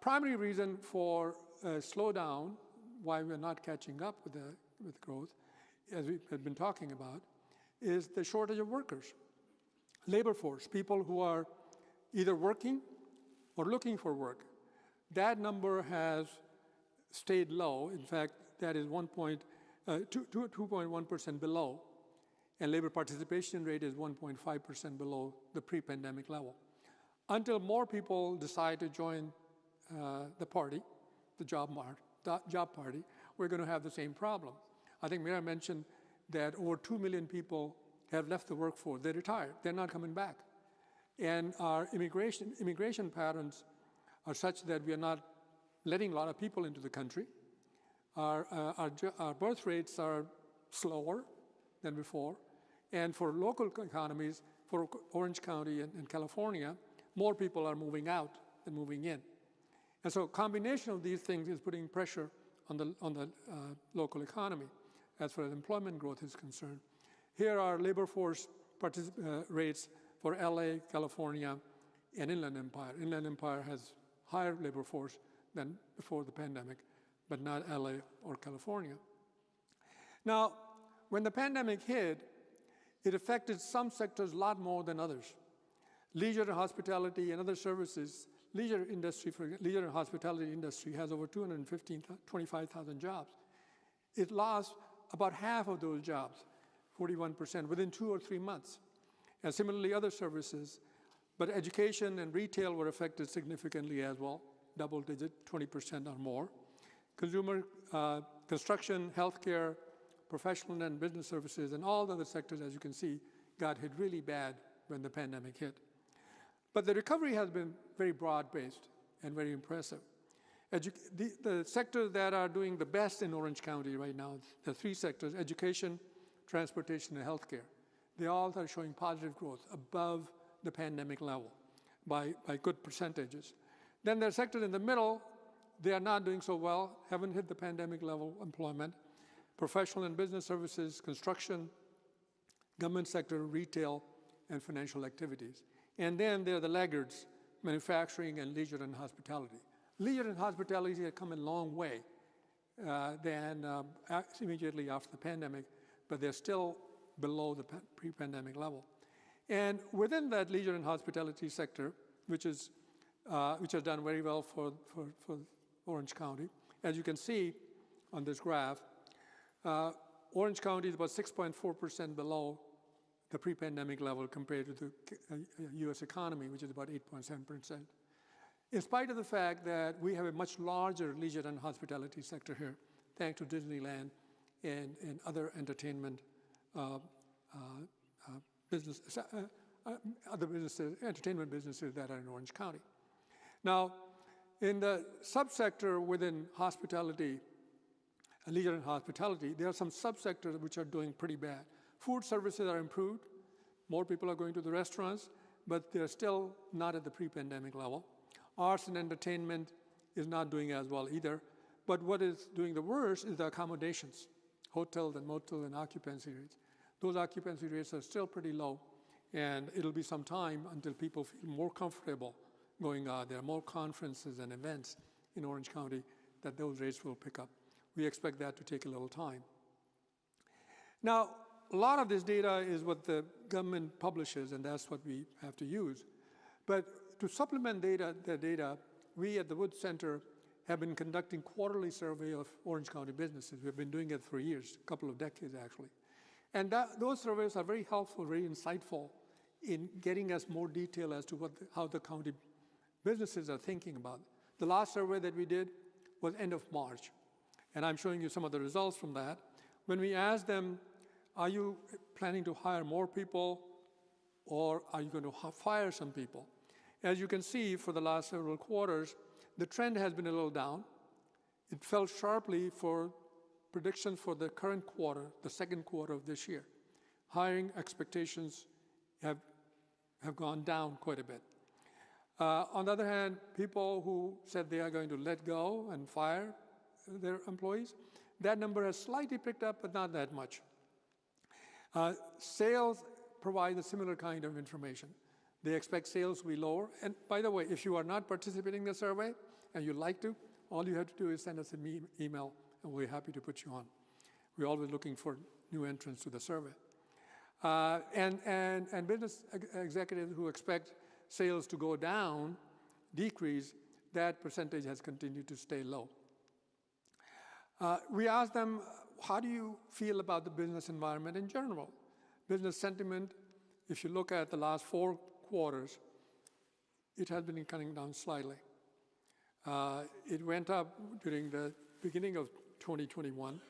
Primary reason for a slowdown, why we're not catching up with growth, as we have been talking about, is the shortage of workers. Labor force, people who are either working or looking for work. That number has stayed low. In fact, that is 2.1% below, and labor participation rate is 1.5% below the pre-pandemic level. Until more people decide to join the party, the job party, we're going to have the same problem. I think Mira mentioned that over 2 million people have left the workforce. They retired. They're not coming back. And our immigration patterns are such that we are not letting a lot of people into the country. Our birth rates are slower than before. And for local economies, for Orange County and California, more people are moving out than moving in. And so a combination of these things is putting pressure on the local economy as far as employment growth is concerned. Here are labor force rates for LA, California, and Inland Empire. Inland Empire has higher labor force than before the pandemic, but not LA or California. Now, when the pandemic hit, it affected some sectors a lot more than others. Leisure and hospitality and other services, leisure and hospitality industry has over 25,000 jobs. It lost about half of those jobs, 41%, within 2 or 3 months. And similarly, other services, but education and retail were affected significantly as well, double-digit, 20% or more. Consumer, construction, healthcare, professional and business services, and all the other sectors, as you can see, got hit really bad when the pandemic hit. But the recovery has been very broad-based and very impressive. The sectors that are doing the best in Orange County right now, the 3 sectors, education, transportation, and healthcare, they all are showing positive growth above the pandemic level by good percentages. Then there are sectors in the middle, they are not doing so well, haven't hit the pandemic level employment. Professional and business services, construction, government sector, retail, and financial activities. And then there are the laggards, manufacturing and leisure and hospitality. Leisure and hospitality have come a long way than immediately after the pandemic, but they're still below the pre-pandemic level. And within that leisure and hospitality sector, which has done very well for Orange County, as you can see on this graph, Orange County is about 6.4% below the pre-pandemic level compared to the U.S. economy, which is about 8.7%. In spite of the fact that we have a much larger leisure and hospitality sector here, thanks to Disneyland and other entertainment entertainment businesses that are in Orange County. Now, in the subsector within hospitality, leisure and hospitality, there are some subsectors which are doing pretty bad. Food services are improved. More people are going to the restaurants, but they're still not at the pre-pandemic level. Arts and entertainment is not doing as well either. But what is doing the worst is the accommodations, hotels and motels and occupancy rates. Those occupancy rates are still pretty low, and it'll be some time until people feel more comfortable going out. There are more conferences and events in Orange County that those rates will pick up. We expect that to take a little time. Now, a lot of this data is what the government publishes, and that's what we have to use. But to supplement the data, we at the Wood Center have been conducting quarterly survey of Orange County businesses. We've been doing it for years, a couple of decades actually. And those surveys are very helpful, very insightful in getting us more detail as to how the county businesses are thinking about it. The last survey that we did was end of March, and I'm showing you some of the results from that. When we asked them, are you planning to hire more people, or are you going to fire some people? As you can see, for the last several quarters, the trend has been a little down. It fell sharply for predictions for the current quarter, the second quarter of this year. hiring expectations have gone down quite a bit. On the other hand, people who said they are going to let go and fire their employees, that number has slightly picked up, but not that much. Sales provide a similar kind of information. They expect sales to be lower. And by the way, if you are not participating in the survey and you'd like to, all you have to do is send us an email, and we're happy to put you on. We're always looking for new entrants to the survey. And business executives who expect sales to go down, decrease, that percentage has continued to stay low. We asked them, how do you feel about the business environment in general? Business sentiment, if you look at the last 4 quarters, it has been coming down slightly. It went up during the beginning of 2021,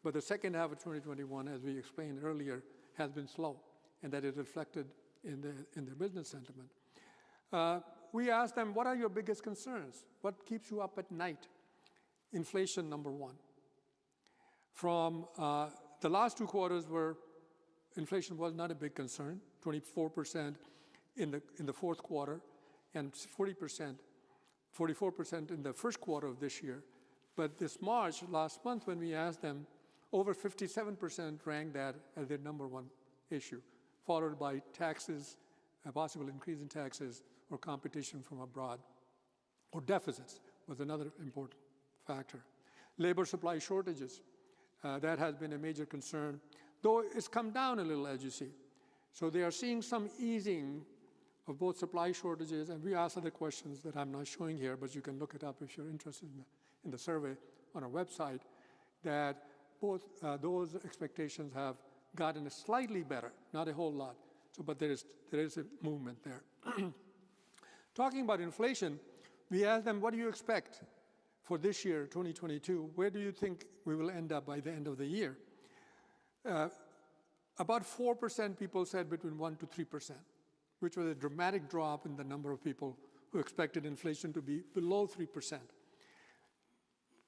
but the second half of 2021, as we explained earlier, has been slow, and that is reflected in their business sentiment. We asked them, what are your biggest concerns? What keeps you up at night? Inflation, number 1. From the last 2 quarters where inflation was not a big concern, 24% in the fourth quarter and 44% in the first quarter of this year. But this March, last month, when we asked them, over 57% ranked that as their number 1 issue, followed by taxes, a possible increase in taxes, or competition from abroad, or deficits was another important factor. Labor supply shortages, that has been a major concern, though it's come down a little, as you see. So they are seeing some easing of both supply shortages, and we asked other questions that I'm not showing here, but you can look it up if you're interested in the survey on our website, that both those expectations have gotten slightly better, not a whole lot. So, but there is a movement there. Talking about inflation, we asked them, what do you expect for this year, 2022? Where do you think we will end up by the end of the year? About 4% people said between 1% to 3%, which was a dramatic drop in the number of people who expected inflation to be below 3%.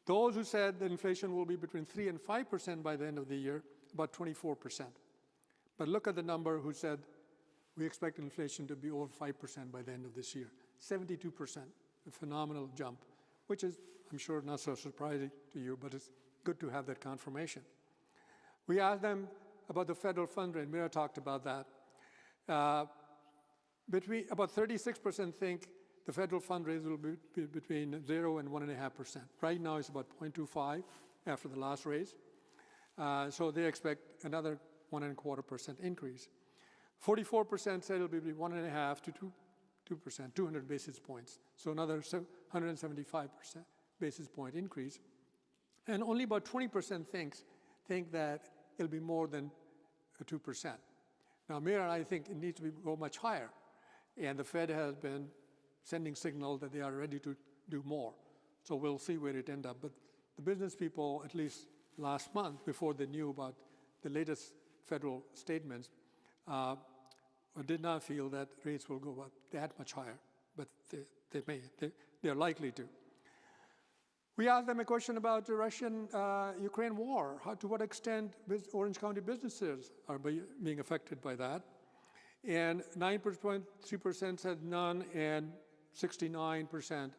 Those who said that inflation will be between 3% and 5% by the end of the year, about 24%. But look at the number who said, we expect inflation to be over 5% by the end of this year. 72%, a phenomenal jump, which is, I'm sure, not so surprising to you, but it's good to have that confirmation. We asked them about the federal fund rate. Mira talked about that. About 36% think the federal fund rate will be between 0 and 1.5%. Right now, it's about 0.25 after the last raise. So they expect another 1.25% increase. 44% said it'll be 1.5 to 2%, 200 basis points. So another 175 basis point increase. And only about 20% think that it'll be more than 2%. Now, Mira and I think it needs to go much higher. And the Fed has been sending signals that they are ready to do more. So we'll see where it ends up. But the business people, at least last month, before they knew about the latest federal statements, did not feel that rates will go up that much higher, but they're likely to. We asked them a question about the Russian-Ukraine war. To what extent Orange County businesses are being affected by that? And 9.3% said none, and 69%.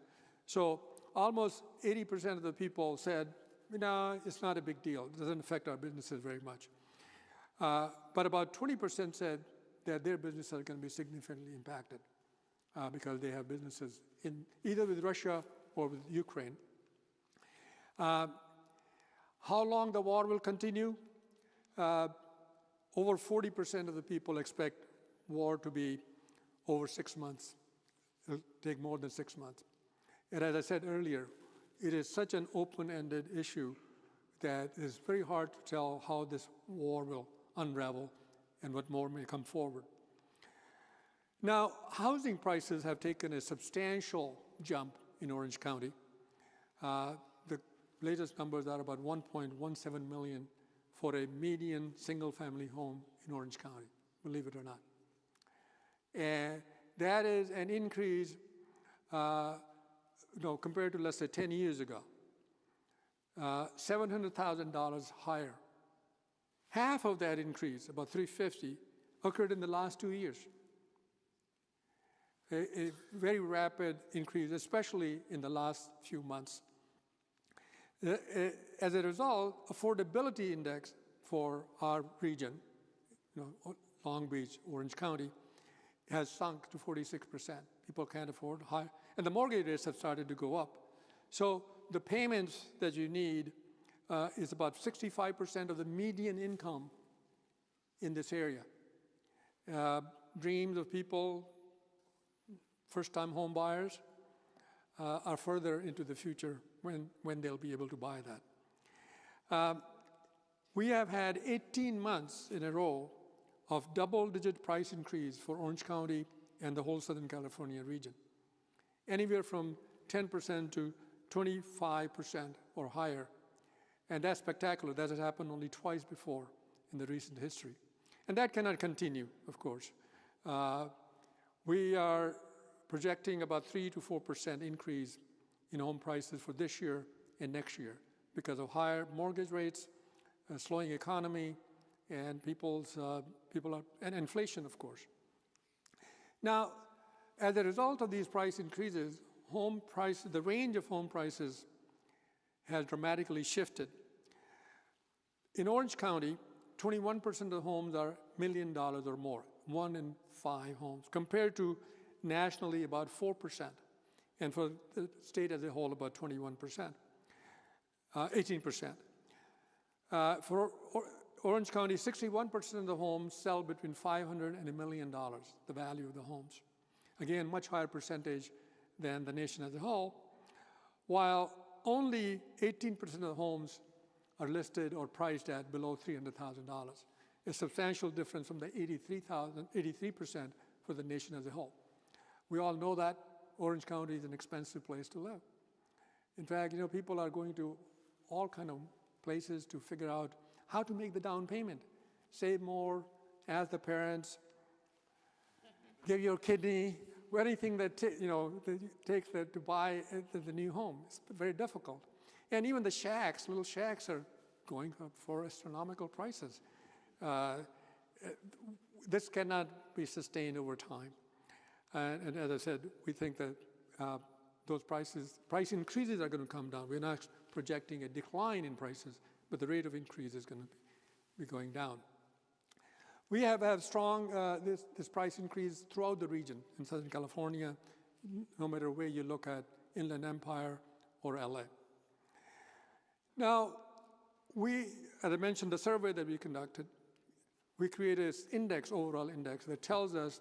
So almost 80% of the people said, no, it's not a big deal. It doesn't affect our businesses very much. But about 20% said that their businesses are going to be significantly impacted because they have businesses either with Russia or with Ukraine. How long the war will continue? Over 40% of the people expect war to be over 6 months. It'll take more than 6 months. And as I said earlier, it is such an open-ended issue that it's very hard to tell how this war will unravel and what more may come forward. Now, housing prices have taken a substantial jump in Orange County. The latest numbers are about $1.17 million for a median single-family home in Orange County, believe it or not. And that is an increase compared to, let's say, 10 years ago. $700,000 higher Half of that increase, about 350, occurred in the last 2 years. A very rapid increase, especially in the last few months. As a result, affordability index for our region, Long Beach, Orange County, has sunk to 46%. People can't afford high, and the mortgage rates have started to go up. So the payments that you need is about 65% of the median income in this area. Dreams of people, first-time home buyers, are further into the future when they'll be able to buy that. We have had 18 months in a row of double-digit price increase for Orange County and the whole Southern California region. Anywhere from 10% to 25% or higher. And that's spectacular. That has happened only twice before in the recent history. And that cannot continue, of course. We are projecting about 3 to 4% increase in home prices for this year and next year because of higher mortgage rates, slowing economy, and and inflation, of course. Now, as a result of these price increases, the range of home prices has dramatically shifted. In Orange County, 21% of the homes are $1 million or more, 1 in 5 homes, compared to nationally about 4%, and for the state as a whole about 21%, 18%. For Orange County, 61% of the homes sell between $500 and $1 million, the value of the homes. Again, much higher percentage than the nation as a whole, while only 18% of the homes are listed or priced at below $300,000, a substantial difference from the 83% for the nation as a whole. We all know that Orange County is an expensive place to live. In fact, people are going to all kind of places to figure out how to make the down payment, save more, ask the parents, give your kidney, anything that takes to buy the new home. It's very difficult. And even the shacks, little shacks, are going up for astronomical prices. This cannot be sustained over time. And as I said, we think that those price increases are going to come down. We're not projecting a decline in prices, but the rate of increase is going to be going down. We have had strong this price increase throughout the region in Southern California, no matter where you look at Inland Empire or LA. Now, as I mentioned, the survey that we conducted, we created an overall index that tells us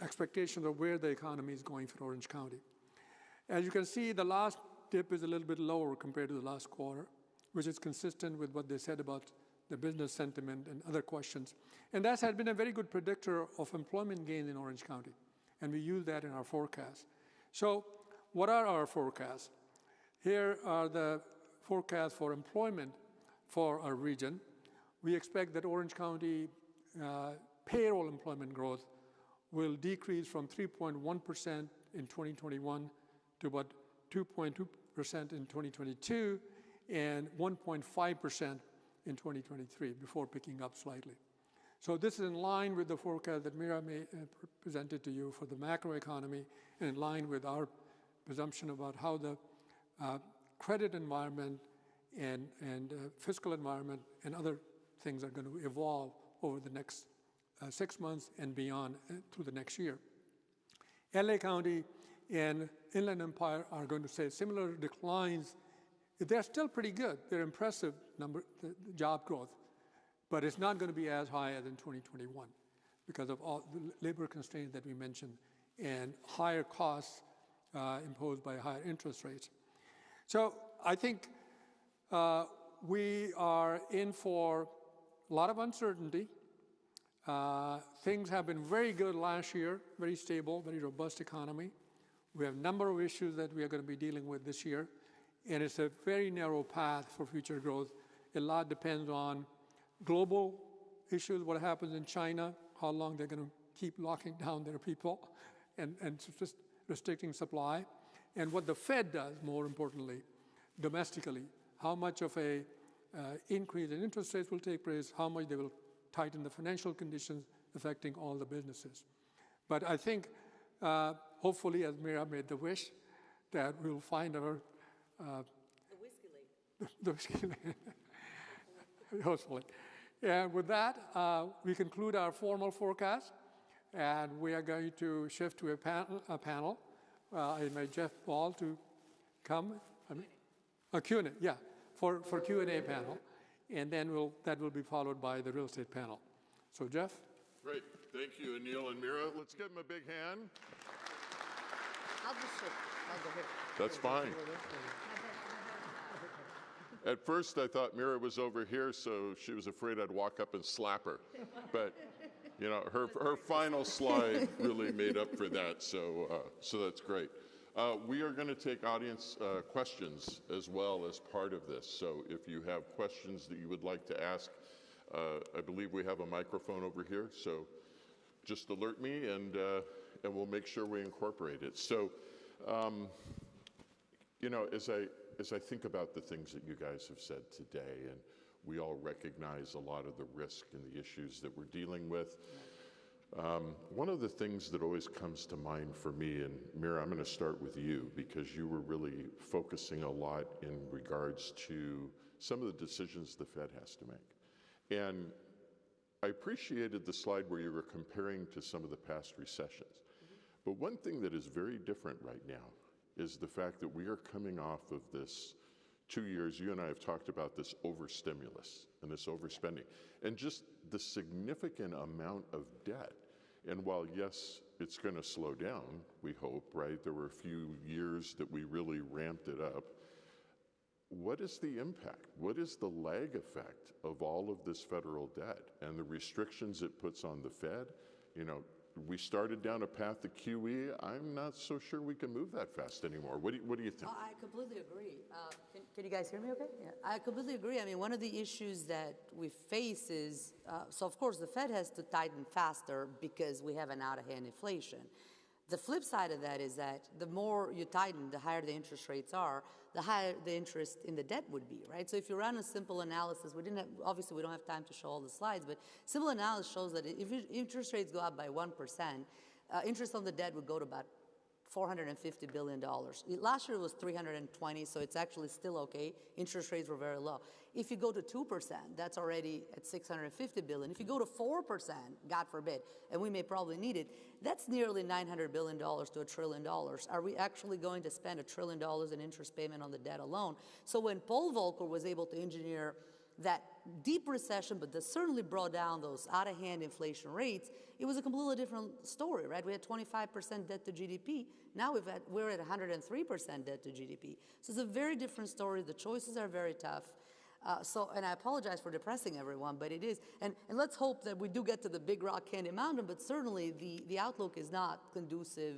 expectations of where the economy is going for Orange County. As you can see, the last dip is a little bit lower compared to the last quarter, which is consistent with what they said about the business sentiment and other questions. And that has been a very good predictor of employment gains in Orange County, and we use that in our forecast. So what are our forecasts? Here are the forecasts for employment for our region. We expect that Orange County payroll employment growth will decrease from 3.1% in 2021 to about 2.2% in 2022 and 1.5% in 2023 before picking up slightly. So this is in line with the forecast that Mira presented to you for the macroeconomy and in line with our presumption about how the credit environment and fiscal environment and other things are going to evolve over the next 6 months and beyond through the next year. LA County and Inland Empire are going to say similar declines. They're still pretty good. They're impressive the job growth, but it's not going to be as high as in 2021 because of all the labor constraints that we mentioned and higher costs imposed by higher interest rates. So I think we are in for a lot of uncertainty. Things have been very good last year, very stable, very robust economy. We have a number of issues that we are going to be dealing with this year, and it's a very narrow path for future growth. A lot depends on global issues, what happens in China, how long they're going to keep locking down their people and just restricting supply, and what the Fed does, more importantly, domestically, how much of a increase in interest rates will take place, how much they will tighten the financial conditions affecting all the businesses. But I think, hopefully, as Mira made the wish, that we'll find our The whiskey lake. the whiskey lane. Hopefully. And with that, we conclude our formal forecast, and we are going to shift to a panel. I invite Jeff Ball to come. A Q&A, yeah, for Q&A panel, and then that will be followed by the real estate panel. So Jeff? Great, thank you, Anil and Mira. Let's give them a big hand. I'll just shift. I'll go here. That's fine. At first, I thought Mira was over here, so she was afraid I'd walk up and slap her. But, you know, her final slide really made up for that, so that's great. We are going to take audience questions as well as part of this. So if you have questions that you would like to ask, I believe we have a microphone over here. So just alert me, and we'll make sure we incorporate it. So, you know, as I think about the things that you guys have said today, and we all recognize a lot of the risk and the issues that we're dealing with. One of the things that always comes to mind for me, and Mira, I'm going to start with you because you were really focusing a lot in regards to some of the decisions the Fed has to make. And I appreciated the slide where you were comparing to some of the past recessions. But one thing that is very different right now is the fact that we are coming off of this 2 years, you and I have talked about this overstimulus and this overspending, and just the significant amount of debt. And while, yes, it's going to slow down, we hope, right? There were a few years that we really ramped it up. What is the impact? What is the lag effect of all of this federal debt and the restrictions it puts on the Fed? You know, we started down a path to QE. I'm not so sure we can move that fast anymore. What do you think? I completely agree. Can you guys hear me okay? Yeah. I completely agree. I mean, one of the issues that we face is, so of course the Fed has to tighten faster because we have an out-of-hand inflation. The flip side of that is that the more you tighten, the higher the interest rates are, the higher the interest in the debt would be, right? So if you run a simple analysis, obviously we don't have time to show all the slides, but simple analysis shows that if interest rates go up by 1%, interest on the debt would go to about $450 billion. Last year it was 320, so it's actually still okay. Interest rates were very low. If you go to 2%, that's already at 650 billion. If you go to 4%, God forbid, and we may probably need it, that's nearly $900 billion to $1 trillion. Are we actually going to spend $1 trillion in interest payment on the debt alone? So when Paul Volcker was able to engineer that deep recession, but that certainly brought down those out-of-hand inflation rates, it was a completely different story, right? We had 25% debt to GDP. Now we're at 103% debt to GDP. So it's a very different story. The choices are very tough. And I apologize for depressing everyone, but it is. And let's hope that we do get to the big rock candy mountain, but certainly the outlook is not conducive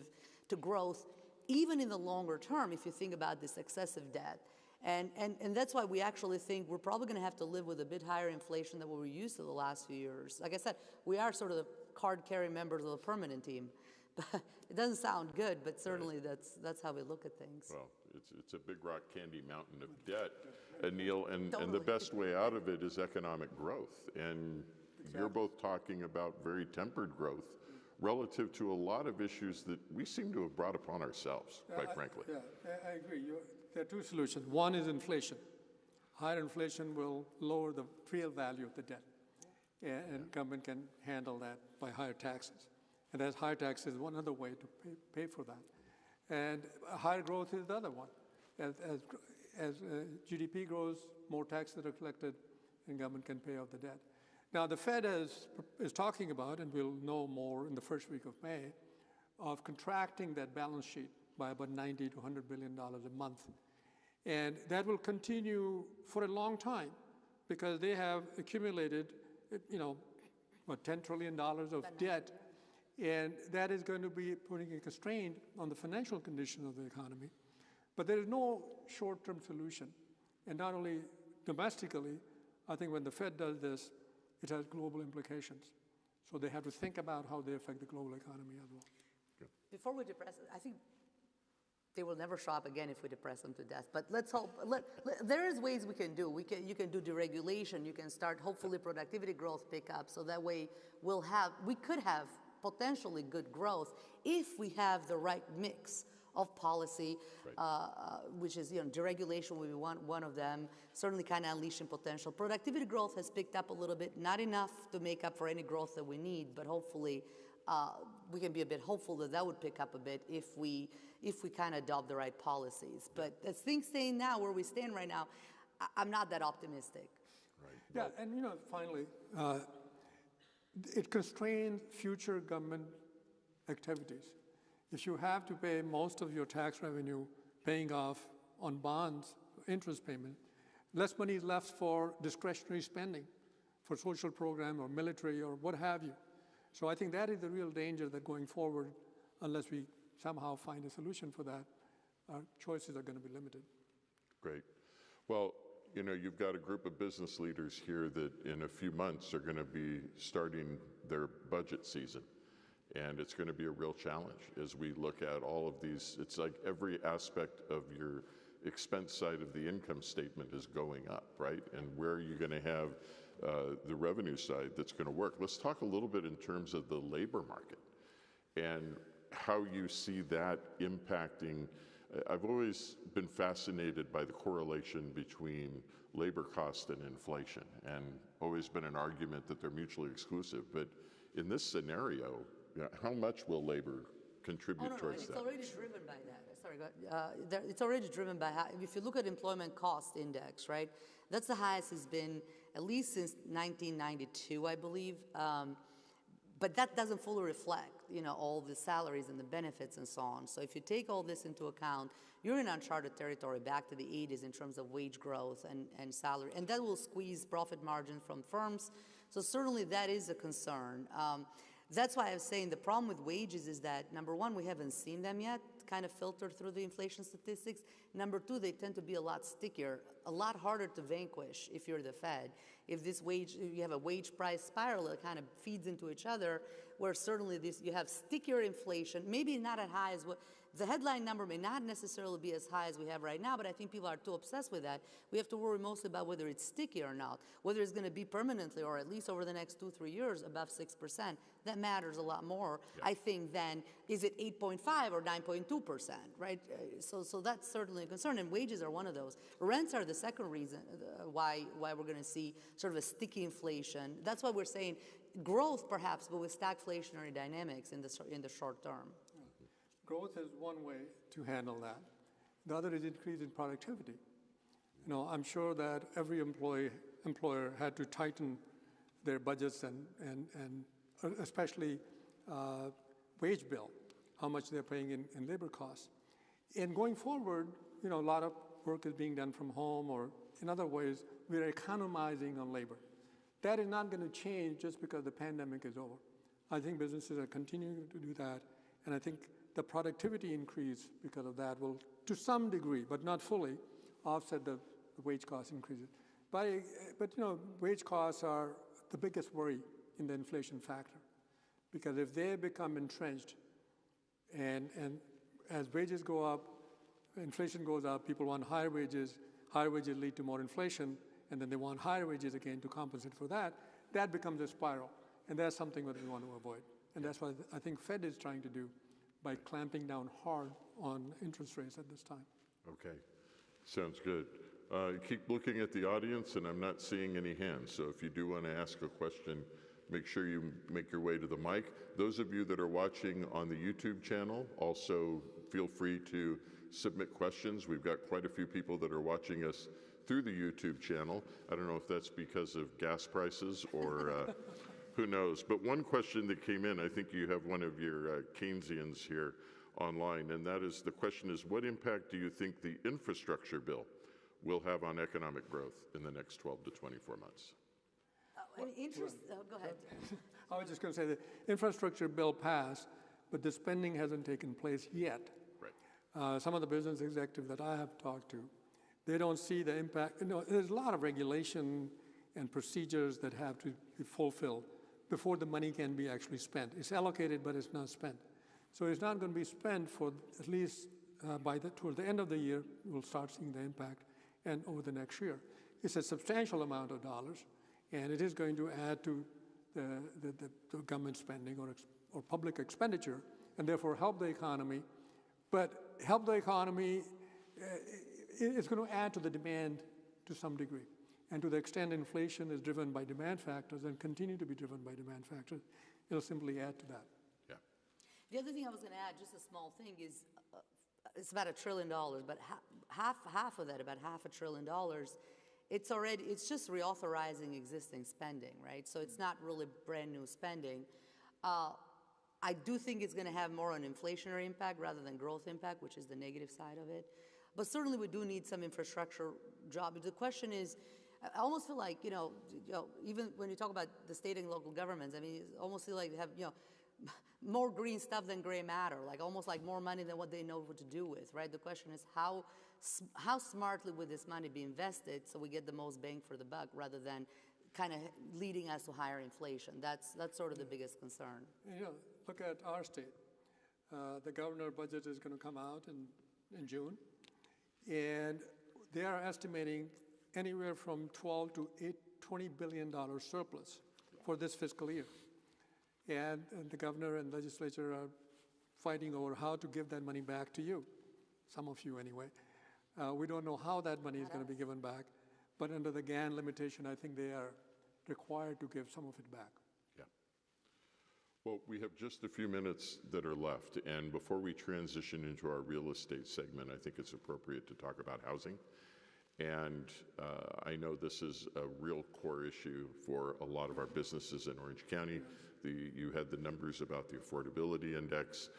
to growth, even in the longer term, if you think about this excessive debt. And that's why we actually think we're probably going to have to live with a bit higher inflation than what we're used to the last few years. Like I said, we are sort of the card-carrying members of the permanent team. It doesn't sound good, but certainly that's how we look at things. Well, it's a big rock candy mountain of debt, Anil, and the best way out of it is economic growth. And you're both talking about very tempered growth relative to a lot of issues that we seem to have brought upon ourselves, quite frankly. Yeah, I agree. There are two solutions. One is inflation. Higher inflation will lower the real value of the debt, and government can handle that by higher taxes. And as higher taxes is one other way to pay for that. And higher growth is the other one. As GDP grows, more taxes are collected, and government can pay off the debt. Now, the Fed is talking about, and we'll know more in the first week of May, of contracting that balance sheet by about $90 to $100 billion a month. And that will continue for a long time because they have accumulated, $10 trillion of debt. And that is going to be putting a constraint on the financial condition of the economy. But there is no short-term solution. And not only domestically, I think when the Fed does this, it has global implications. So they have to think about how they affect the global economy as well. Before we depress, I think They will never show up again if we depress them to death. But let's hope. There is ways we can do. You can do deregulation. You can start hopefully productivity growth pick up. So that way we could have potentially good growth if we have the right mix of policy, which is, deregulation will be one of them, certainly kind of unleashing potential. Productivity growth has picked up a little bit, not enough to make up for any growth that we need, but hopefully we can be a bit hopeful that would pick up a bit if we kind of adopt the right policies. But as things stand now, where we stand right now, I'm not that optimistic. Right. Yeah, and finally, it constrains future government activities. If you have to pay most of your tax revenue paying off on bonds, interest payment, less money is left for discretionary spending, for social program or military or what have you. So I think that is the real danger that going forward, unless we somehow find a solution for that, our choices are going to be limited. Great. Well, you've got a group of business leaders here that in a few months are going to be starting their budget season. And it's going to be a real challenge as we look at all of these. It's like every aspect of your expense side of the income statement is going up, right? And where are you going to have the revenue side that's going to work? Let's talk a little bit in terms of the labor market and how you see that impacting. I've always been fascinated by the correlation between labor cost and inflation, and always been an argument that they're mutually exclusive. But in this scenario, how much will labor contribute towards that? It's already driven by that. Sorry, go ahead. It's already driven by how, if you look at employment cost index, right? That's the highest it's been at least since 1992, I believe. But that doesn't fully reflect, all the salaries and the benefits and so on. So if you take all this into account, you're in uncharted territory back to the 80s in terms of wage growth and salary. And that will squeeze profit margin from firms. So certainly that is a concern. That's why I was saying the problem with wages is that, number one, we haven't seen them yet kind of filter through the inflation statistics. Number two, they tend to be a lot stickier, a lot harder to vanquish if you're the Fed. If you have a wage price spiral that kind of feeds into each other, where certainly you have stickier inflation, maybe not as high as what, the headline number may not necessarily be as high as we have right now, but I think people are too obsessed with that. We have to worry mostly about whether it's sticky or not, whether it's going to be permanently or at least over the next 2-3 years above 6%. That matters a lot more, I think, than is it 8.5 or 9.2%, right? So that's certainly a concern, and wages are one of those. Rents are the second reason why we're going to see sort of a sticky inflation. That's why we're saying growth, perhaps, but with stagflationary dynamics in the short term. Growth is one way to handle that. The other is increase in productivity. I'm sure that every employer had to tighten their budgets and especially wage bill, how much they're paying in labor costs. And going forward, a lot of work is being done from home, or in other ways, we're economizing on labor. That is not going to change just because the pandemic is over. I think businesses are continuing to do that, and I think the productivity increase because of that will, to some degree, but not fully, offset the wage cost increases. But wage costs are the biggest worry in the inflation factor, because if they become entrenched, and as wages go up, inflation goes up, people want higher wages lead to more inflation, and then they want higher wages again to compensate for that. That becomes a spiral, and that's something that we want to avoid. And that's what I think Fed is trying to do by clamping down hard on interest rates at this time. Okay, sounds good. Keep looking at the audience, and I'm not seeing any hands. So if you do want to ask a question, make sure you make your way to the mic. Those of you that are watching on the YouTube channel, also feel free to submit questions. We've got quite a few people that are watching us through the YouTube channel. I don't know if that's because of gas prices or who knows. But one question that came in, I think you have one of your Keynesians here online, and that is, the question is, what impact do you think the infrastructure bill will have on economic growth in the next 12 to 24 months? Go ahead. I was just going to say the infrastructure bill passed, but the spending hasn't taken place yet. Right. Some of the business executives that I have talked to, they don't see the impact. There's a lot of regulation and procedures that have to be fulfilled before the money can be actually spent. It's allocated, but it's not spent. So it's not going to be spent for at least toward the end of the year, we'll start seeing the impact, and over the next year. It's a substantial amount of dollars, and it is going to add to the government spending or public expenditure, and therefore help the economy. But help the economy, it's going to add to the demand to some degree. And to the extent inflation is driven by demand factors and continue to be driven by demand factors, it'll simply add to that. Yeah. The other thing I was going to add, just a small thing, is it's about $1 trillion, but half of that, about $500 billion, it's just reauthorizing existing spending, right? So it's not really brand new spending. I do think it's going to have more an inflationary impact rather than growth impact, which is the negative side of it. But certainly we do need some infrastructure job. The question is, I almost feel like, even when you talk about the state and local governments, I mean, it almost feel like they have, more green stuff than gray matter, like almost like more money than what they know what to do with, right? The question is how smartly would this money be invested so we get the most bang for the buck rather than kind of leading us to higher inflation. That's sort of the biggest concern. Look at our state. The governor budget is going to come out in June, and they are estimating anywhere from $12 to $20 billion surplus for this fiscal year. And the governor and legislature are fighting over how to give that money back to you, some of you anyway. We don't know how that money is going to be given back, but under the GAN limitation, I think they are required to give some of it back. Yeah. Well, we have just a few minutes that are left, and before we transition into our real estate segment, I think it's appropriate to talk about housing. And I know this is a real core issue for a lot of our businesses in Orange County. You had the numbers about the affordability index,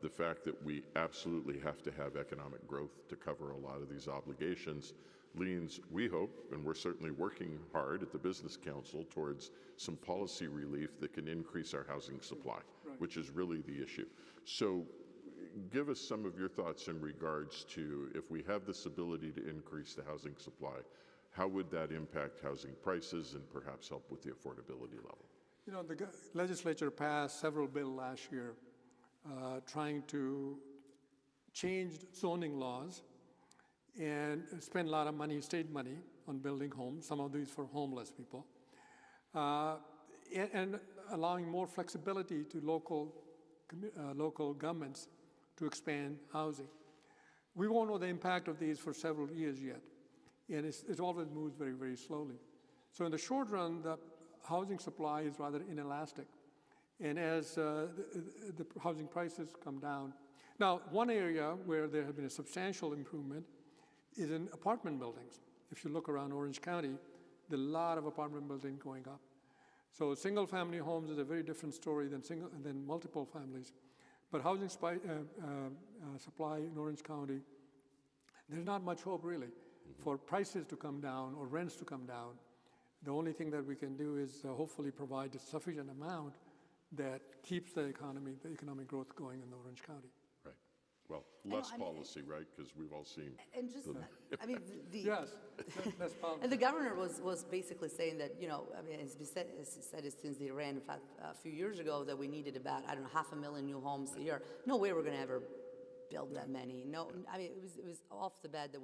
the fact that we absolutely have to have economic growth to cover a lot of these obligations leans, we hope, and we're certainly working hard at the Business Council towards some policy relief that can increase our housing supply, which is really the issue. So give us some of your thoughts in regards to if we have this ability to increase the housing supply, how would that impact housing prices and perhaps help with the affordability level? The legislature passed several bills last year trying to change zoning laws and spend a lot of money, state money, on building homes, some of these for homeless people, and allowing more flexibility to local governments to expand housing. We won't know the impact of these for several years yet, and it always moves very, very slowly. So in the short run, the housing supply is rather inelastic, and as the housing prices come down. Now, one area where there has been a substantial improvement is in apartment buildings. If you look around Orange County, there are a lot of apartment buildings going up. So single-family homes is a very different story than multiple families. But housing supply in Orange County, there's not much hope really for prices to come down or rents to come down. The only thing that we can do is hopefully provide a sufficient amount that keeps the economic growth going in Orange County. Right. Well, less policy, right? Because we've all seen. And just, Yes, less policy. And the governor was basically saying that, it's been said since the Iran a few years ago that we needed about, 500,000 new homes a year. No way we're going to ever build that many. No, it was off the bat that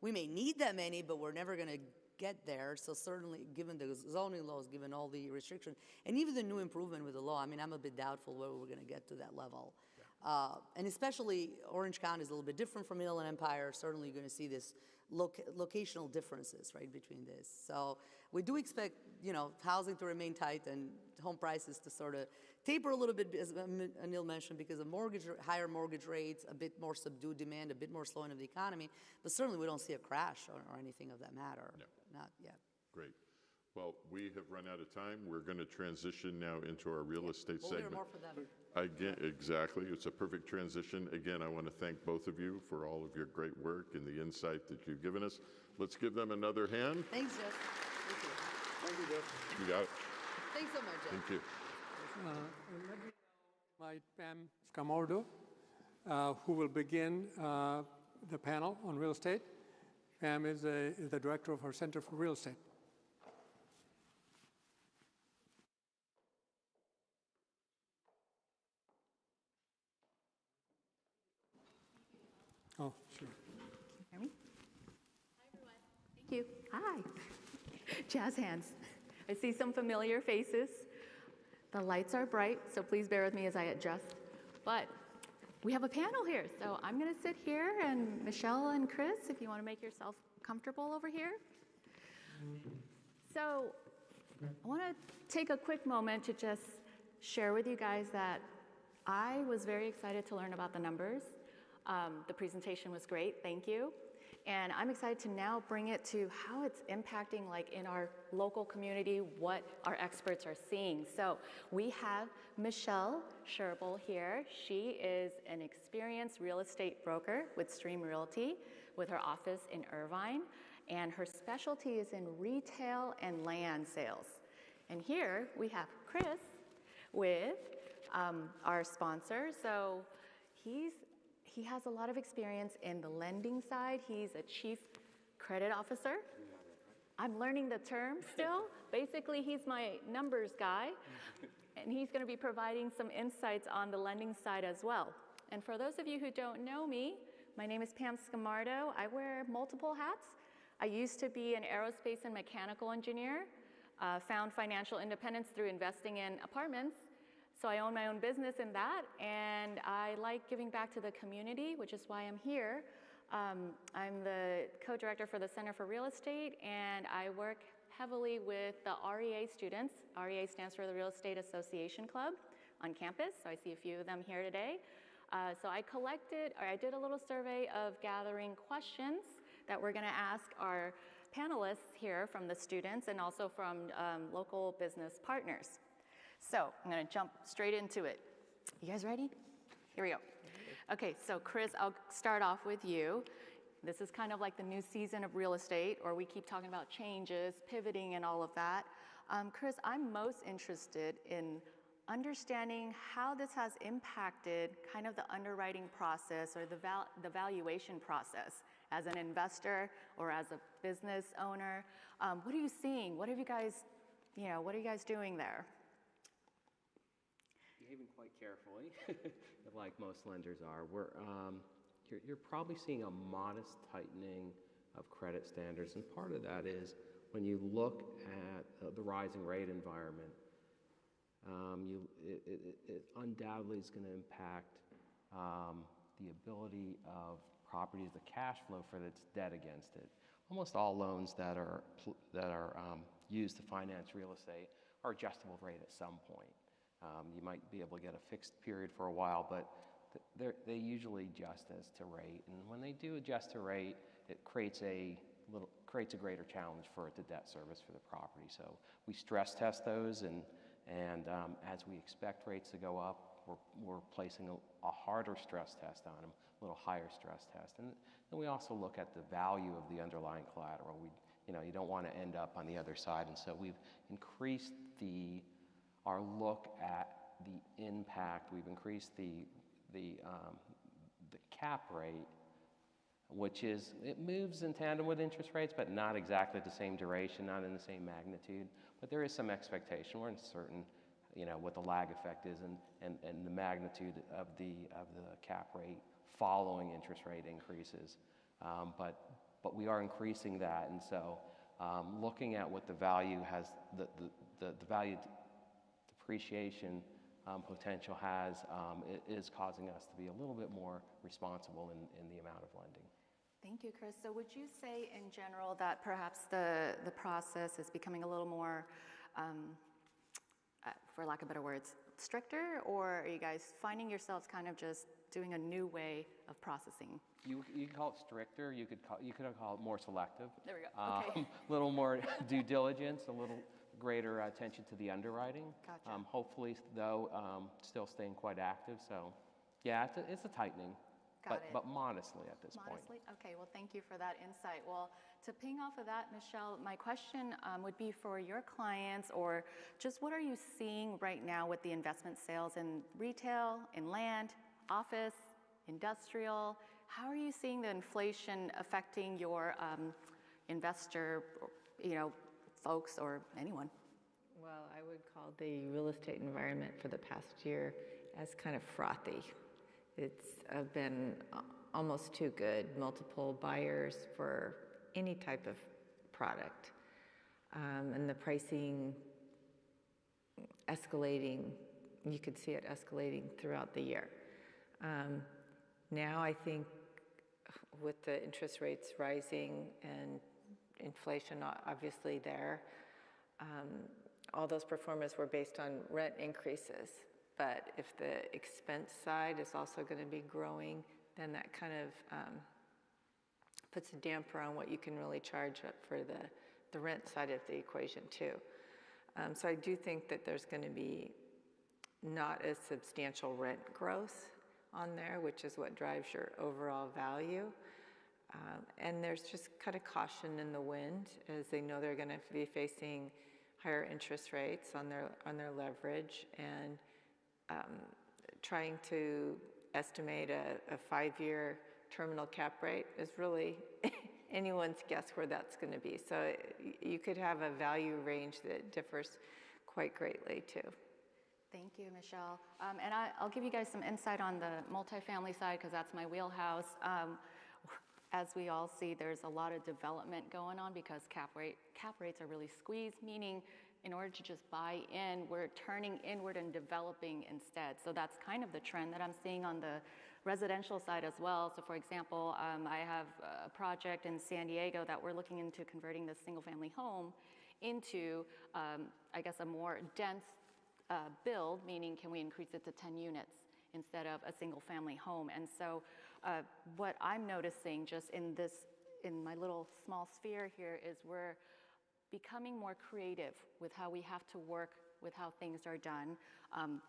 we may need that many, but we're never going to get there. So certainly, given the zoning laws, given all the restrictions, and even the new improvement with the law, I'm a bit doubtful whether we're going to get to that level. And especially Orange County is a little bit different from Inland Empire. Certainly you're going to see this locational differences, right, between this. So we do expect, housing to remain tight and home prices to sort of taper a little bit, as Anil mentioned, because of higher mortgage rates, a bit more subdued demand, a bit more slowing of the economy. But certainly we don't see a crash or anything of that matter. No. Not yet. Great. Well, we have run out of time. We're going to transition now into our real estate segment. We'll hear more from them. Again, exactly. It's a perfect transition. Again, I want to thank both of you for all of your great work and the insight that you've given us. Let's give them another hand. Thanks, Jeff. Thank you. Thank you, Jeff. You got it. Thanks so much, Jeff. Thank you. Let me invite Pam Scamordo, who will begin the panel on real estate. Pam is the director of our Center for Real Estate. Oh, sure. Hear me? Hi, everyone. Thank you. Hi. Jazz hands. I see some familiar faces. The lights are bright, so please bear with me as I adjust. But we have a panel here, so I'm going to sit here, and Michelle and Chris, if you want to make yourself comfortable over here. So I want to take a quick moment to just share with you guys that I was very excited to learn about the numbers. The presentation was great, thank you. And I'm excited to now bring it to how it's impacting, like, in our local community, what our experts are seeing. So we have Michelle Sherbel here. She is an experienced real estate broker with Stream Realty with her office in Irvine. And her specialty is in retail and land sales. And here we have Chris with our sponsor. So he has a lot of experience in the lending side. He's a chief credit officer. I'm learning the term still. Basically, he's my numbers guy, and he's going to be providing some insights on the lending side as well. And for those of you who don't know me, my name is Pam Scamardo. I wear multiple hats. I used to be an aerospace and mechanical engineer, found financial independence through investing in apartments. So I own my own business in that, and I like giving back to the community, which is why I'm here. I'm the co-director for the Center for Real Estate, and I work heavily with the REA students. REA stands for the Real Estate Association Club on campus, so I see a few of them here today. So I did a little survey of gathering questions that we're gonna ask our panelists here from the students and also from local business partners. So I'm going to jump straight into it. You guys ready? Here we go. Okay, so Chris, I'll start off with you. This is kind of like the new season of real estate, or we keep talking about changes, pivoting, and all of that. Chris, I'm most interested in understanding how this has impacted kind of the underwriting process or the valuation process as an investor or as a business owner. What are you seeing? What have you guys, what are you guys doing there? Behaving quite carefully, like most lenders are. You're probably seeing a modest tightening of credit standards, and part of that is when you look at the rising rate environment, it undoubtedly is going to impact the ability of properties, the cash flow for its debt against it. Almost all loans that are used to finance real estate are adjustable rate at some point. You might be able to get a fixed period for a while, but they usually adjust as to rate. And when they do adjust to rate, it creates a greater challenge for the debt service for the property. So we stress test those, and as we expect rates to go up, we're placing a harder stress test on them, a little higher stress test. And then we also look at the value of the underlying collateral. You don't want to end up on the other side, and so we've increased our look at the impact. We've increased the cap rate, which it moves in tandem with interest rates, but not exactly the same duration, not in the same magnitude. But there is some expectation. We're uncertain, what the lag effect is and the magnitude of the cap rate following interest rate increases. But we are increasing that, and so looking at what the value has, the value depreciation potential has, it is causing us to be a little bit more responsible in the amount of lending. Thank you, Chris. So would you say in general that perhaps the process is becoming a little more, for lack of better words, stricter, or are you guys finding yourselves kind of just doing a new way of processing? You could call it stricter. You could call it more selective. There we go. Okay. A little more due diligence, a little greater attention to the underwriting. Gotcha. Hopefully, though, still staying quite active. So, yeah, it's a tightening, but modestly at this point. Modestly? Okay, well, thank you for that insight. Well, to ping off of that, Michelle, my question would be for your clients, or just what are you seeing right now with the investment sales in retail, in land, office, industrial? How are you seeing the inflation affecting your investor, folks or anyone? Well, I would call the real estate environment for the past year as kind of frothy. It's been almost too good, multiple buyers for any type of product. And the pricing escalating, you could see it escalating throughout the year. Now I think with the interest rates rising and inflation obviously there, all those performers were based on rent increases. But if the expense side is also going to be growing, then that kind of puts a damper on what you can really charge up for the rent side of the equation too. So I do think that there's going to be not as substantial rent growth on there, which is what drives your overall value. And there's just kind of caution in the wind as they know they're going to be facing higher interest rates on their leverage, and trying to estimate a 5-year terminal cap rate is really anyone's guess where that's going to be. So you could have a value range that differs quite greatly too. Thank you, Michelle. And I'll give you guys some insight on the multifamily side because that's my wheelhouse. As we all see, there's a lot of development going on because cap rates are really squeezed, meaning in order to just buy in, we're turning inward and developing instead. So that's kind of the trend that I'm seeing on the residential side as well. So for example, I have a project in San Diego that we're looking into converting this single family home into, I guess, a more dense build, meaning can we increase it to 10 units instead of a single family home. And so what I'm noticing just in my little small sphere here is we're becoming more creative with how we have to work with how things are done.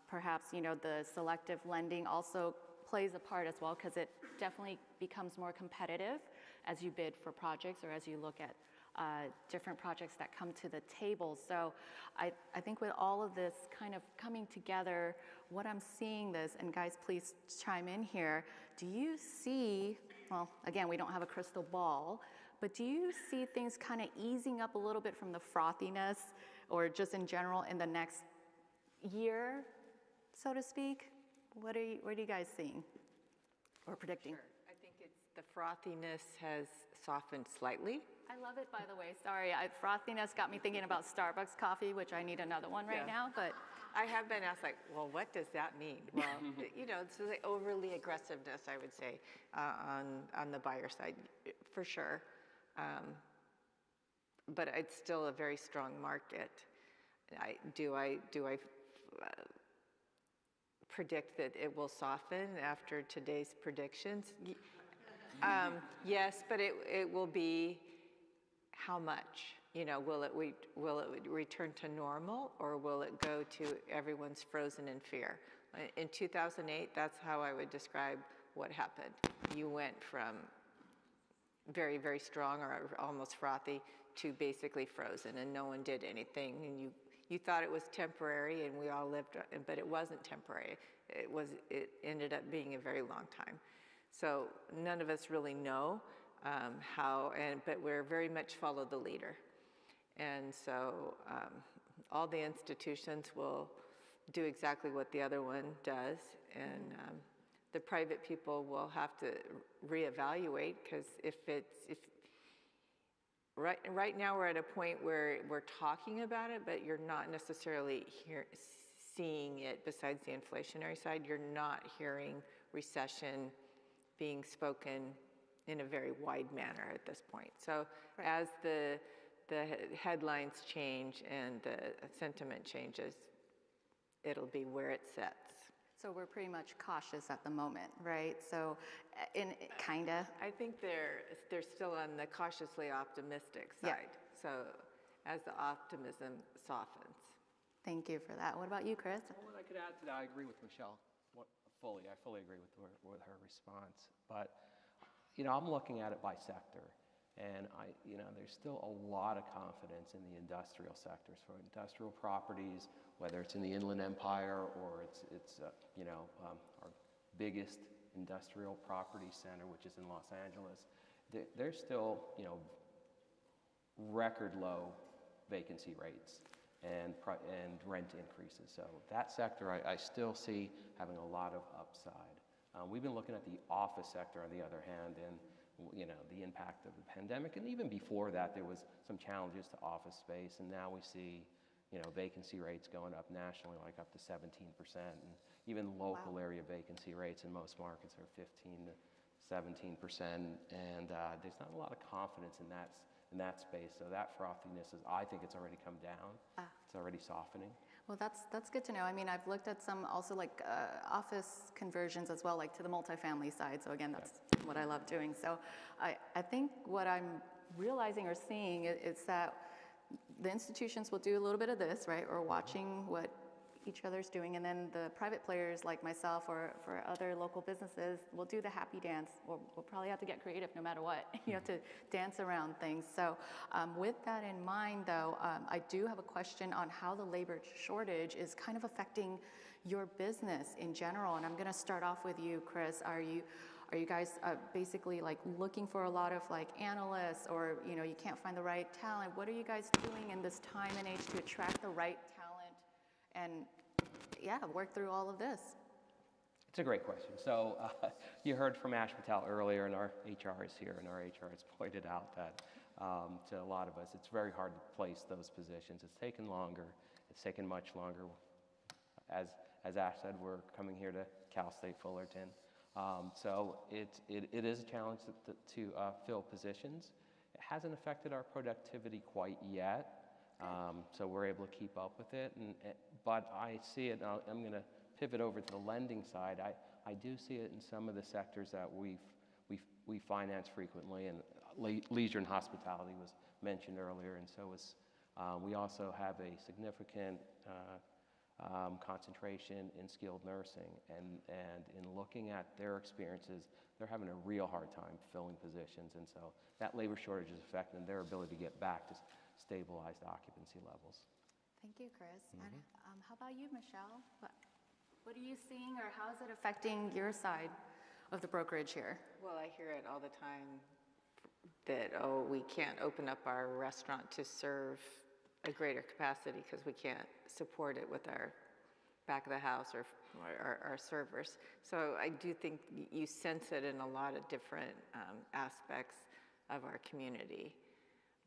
Perhaps, the selective lending also plays a part as well because it definitely becomes more competitive as you bid for projects or as you look at different projects that come to the table. So I think with all of this kind of coming together, what I'm seeing this, and guys, please chime in here, do you see, well, again, we don't have a crystal ball, but do you see things kind of easing up a little bit from the frothiness or just in general in the next year, so to speak? What are you guys seeing or predicting? Sure. I think the frothiness has softened slightly. I love it, by the way. Sorry, frothiness got me thinking about Starbucks coffee, which I need another one right now, but. I have been asked, well, what does that mean? Well, it's the overly aggressiveness, I would say, on the buyer side, for sure. But it's still a very strong market. Do I predict that it will soften after today's predictions? Yes, but it will be how much? Will it return to normal, or will it go to everyone's frozen in fear? In 2008, that's how I would describe what happened. You went from very, very strong or almost frothy to basically frozen, and no one did anything. And you thought it was temporary, and we all lived, but it wasn't temporary. It ended up being a very long time. So none of us really know how, but we're very much follow the leader. And so all the institutions will do exactly what the other one does, and the private people will have to reevaluate, because if right now we're at a point where we're talking about it, but you're not necessarily seeing it. Besides the inflationary side, you're not hearing recession being spoken in a very wide manner at this point. So right. As the headlines change and the sentiment changes, it'll be where it sets. So we're pretty much cautious at the moment, right? So, kinda. I think they're still on the cautiously optimistic side. Yeah. So, as the optimism softens. Thank you for that. What about you, Chris? Well, what I could add to that, I agree with Michelle fully. I fully agree with her response. But, I'm looking at it by sector. And there's still a lot of confidence in the industrial sectors. For industrial properties, whether it's in the Inland Empire or it's our biggest industrial property center, which is in Los Angeles, there's still record low vacancy rates and rent increases. So that sector I still see having a lot of upside. We've been looking at the office sector on the other hand, and the impact of the pandemic, and even before that, there was some challenges to office space, and now we see, vacancy rates going up nationally, like up to 17%, and even local area vacancy rates in most markets are 15 to 17%, and there's not a lot of confidence in that space. So that frothiness I think it's already come down. It's already softening. Well, that's good to know. I mean, I've looked at some also like office conversions as well, like to the multifamily side. So again, that's what I love doing. So I think what I'm realizing or seeing is that the institutions will do a little bit of this, right? Or watching what each other's doing, and then the private players like myself or for other local businesses will do the happy dance. We'll probably have to get creative no matter what, to dance around things. So with that in mind, though, I do have a question on how the labor shortage is kind of affecting your business in general. And I'm going to start off with you, Chris. Are you guys basically like looking for a lot of like analysts, or you can't find the right talent? What are you guys doing in this time and age to attract the right talent and work through all of this? It's a great question. So you heard from Ash Patel earlier, and our HR is here, and our HR has pointed out that to a lot of us, it's very hard to place those positions. It's taken longer. It's taken much longer. As Ash said, we're coming here to Cal State Fullerton. So it is a challenge to fill positions. It hasn't affected our productivity quite yet. So we're able to keep up with it, but I see it. I'm going to pivot over to the lending side. I do see it in some of the sectors that we finance frequently, and leisure and hospitality was mentioned earlier, and so is. We also have a significant concentration in skilled nursing, and in looking at their experiences, they're having a real hard time filling positions, and so that labor shortage is affecting their ability to get back to stabilized occupancy levels. Thank you, Chris. And how about you, Michelle? What are you seeing, or how is it affecting your side of the brokerage here? Well, I hear it all the time that, we can't open up our restaurant to serve a greater capacity because we can't support it with our back of the house or our servers. So I do think you sense it in a lot of different aspects of our community.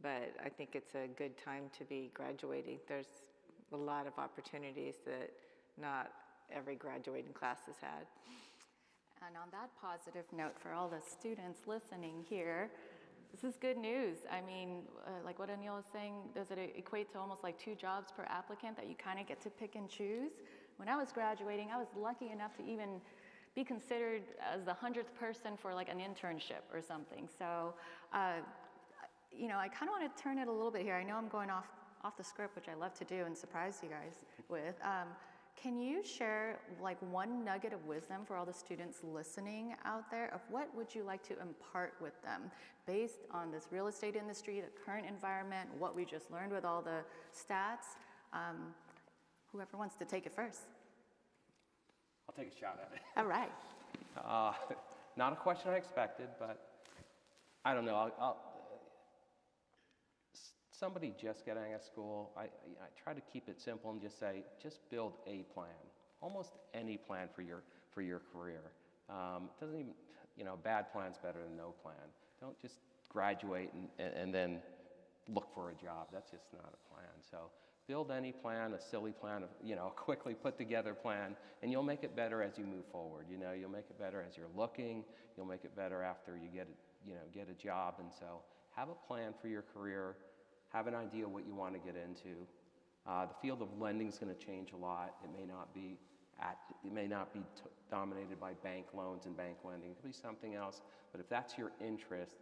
But I think it's a good time to be graduating. There's a lot of opportunities that not every graduating class has had. And on that positive note, for all the students listening here, this is good news. I mean, like what Anil was saying, does it equate to almost like 2 jobs per applicant that you kind of get to pick and choose? When I was graduating, I was lucky enough to even be considered as the 100th person for like an internship or something. So, I kind of want to turn it a little bit here. I know I'm going off the script, which I love to do and surprise you guys with. Can you share like one nugget of wisdom for all the students listening out there of what would you like to impart with them based on this real estate industry, the current environment, what we just learned with all the stats? Whoever wants to take it first. I'll take a shot at it. All right. Not a question I expected, but I don't know. Somebody just getting out of school, I try to keep it simple and just say, just build a plan. Almost any plan for your career. It doesn't even, bad plan's better than no plan. Don't just graduate and then look for a job. That's just not a plan. So build any plan, a silly plan, a quickly put together plan, and you'll make it better as you move forward. You'll make it better as you're looking. You'll make it better after you get a job. And so have a plan for your career. Have an idea what you want to get into. The field of lending is going to change a lot. It may not be dominated by bank loans and bank lending. It could be something else. But if that's your interest,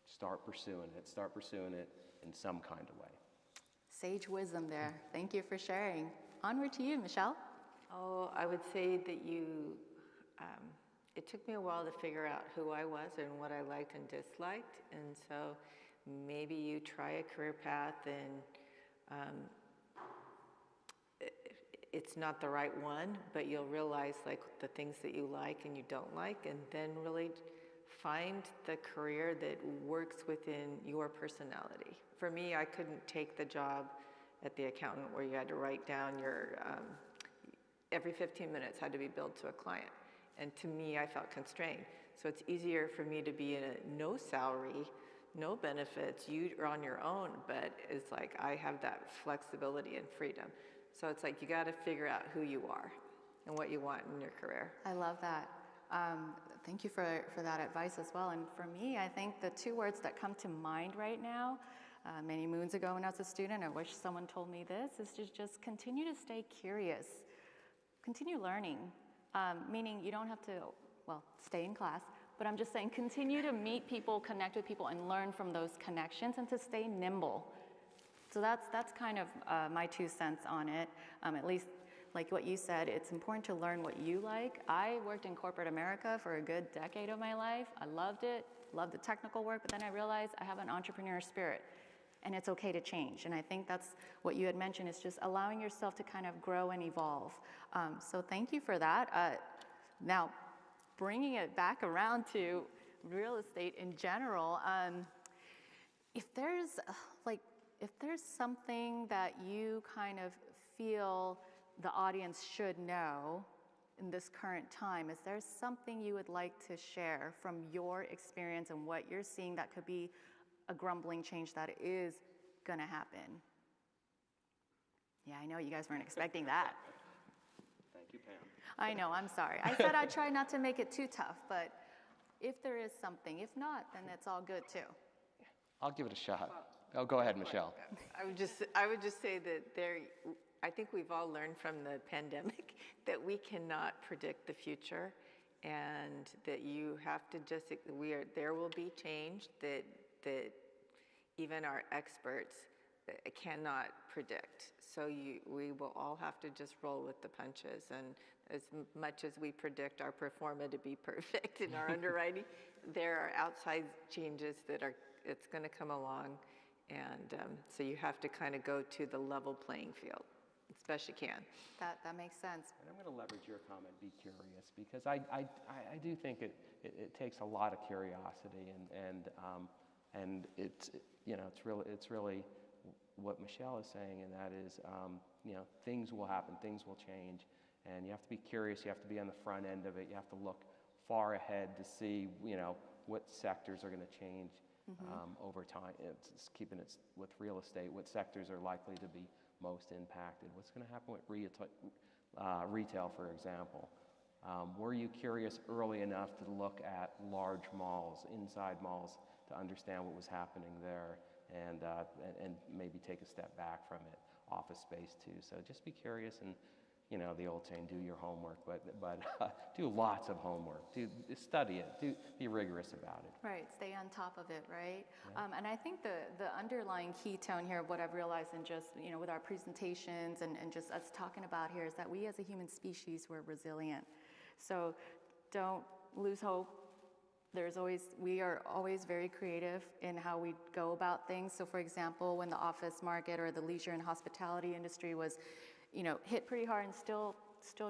start pursuing it. Start pursuing it in some kind of way. Sage wisdom there. Thank you for sharing. Onward to you, Michelle. Oh, I would say that it took me a while to figure out who I was and what I liked and disliked. And so maybe you try a career path and it's not the right one, but you'll realize like the things that you like and you don't like, and then really find the career that works within your personality. For me, I couldn't take the job at the accountant where you had to write down your, every 15 minutes had to be billed to a client. And to me, I felt constrained. So it's easier for me to be in a no salary, no benefits, you are on your own, but it's like I have that flexibility and freedom. So it's like you got to figure out who you are and what you want in your career. I love that. Thank you for that advice as well. And for me, I think the two words that come to mind right now, many moons ago when I was a student, I wish someone told me this, is to just continue to stay curious. Continue learning, meaning you don't have to, well, stay in class, but I'm just saying continue to meet people, connect with people, and learn from those connections, and to stay nimble. So that's kind of my 2 cents on it. At least, like what you said, it's important to learn what you like. I worked in corporate America for a good decade of my life. I loved it, loved the technical work, but then I realized I have an entrepreneur spirit, and it's okay to change. And I think that's what you had mentioned, is just allowing yourself to kind of grow and evolve. So thank you for that. Now, bringing it back around to real estate in general, if there's something that you kind of feel the audience should know in this current time, is there something you would like to share from your experience and what you're seeing that could be a grumbling change that is going to happen? Yeah, I know you guys weren't expecting that. Thank you, Pam. I know, I'm sorry. I said I'd try not to make it too tough, but if there is something, if not, then it's all good too. I'll give it a shot. Oh, go ahead, Michelle. I would just say that I think we've all learned from the pandemic that we cannot predict the future, and that you have to just, there will be change that even our experts cannot predict. So we will all have to just roll with the punches. And as much as we predict our pro forma to be perfect in our underwriting, there are outside changes it's going to come along. And so you have to kind of go to the level playing field as best you can. That makes sense. And I'm going to leverage your comment, be curious, because I do think it takes a lot of curiosity, and it's really what Michelle is saying, and that is things will happen, things will change, and you have to be curious. You have to be on the front end of it. You have to look far ahead to see what sectors are going to change over time. It's keeping it with real estate. What sectors are likely to be most impacted? What's going to happen with retail, for example? Were you curious early enough to look at large malls, inside malls, to understand what was happening there, and maybe take a step back from it? Office space too. So just be curious, and the old saying, do your homework, but do lots of homework. Study it. Be rigorous about it. Right, stay on top of it, right? Yeah. And I think the underlying key tone here, what I've realized in just, with our presentations and just us talking about here, is that we as a human species, we're resilient. So don't lose hope. We are always very creative in how we go about things. So for example, when the office market or the leisure and hospitality industry was hit pretty hard and still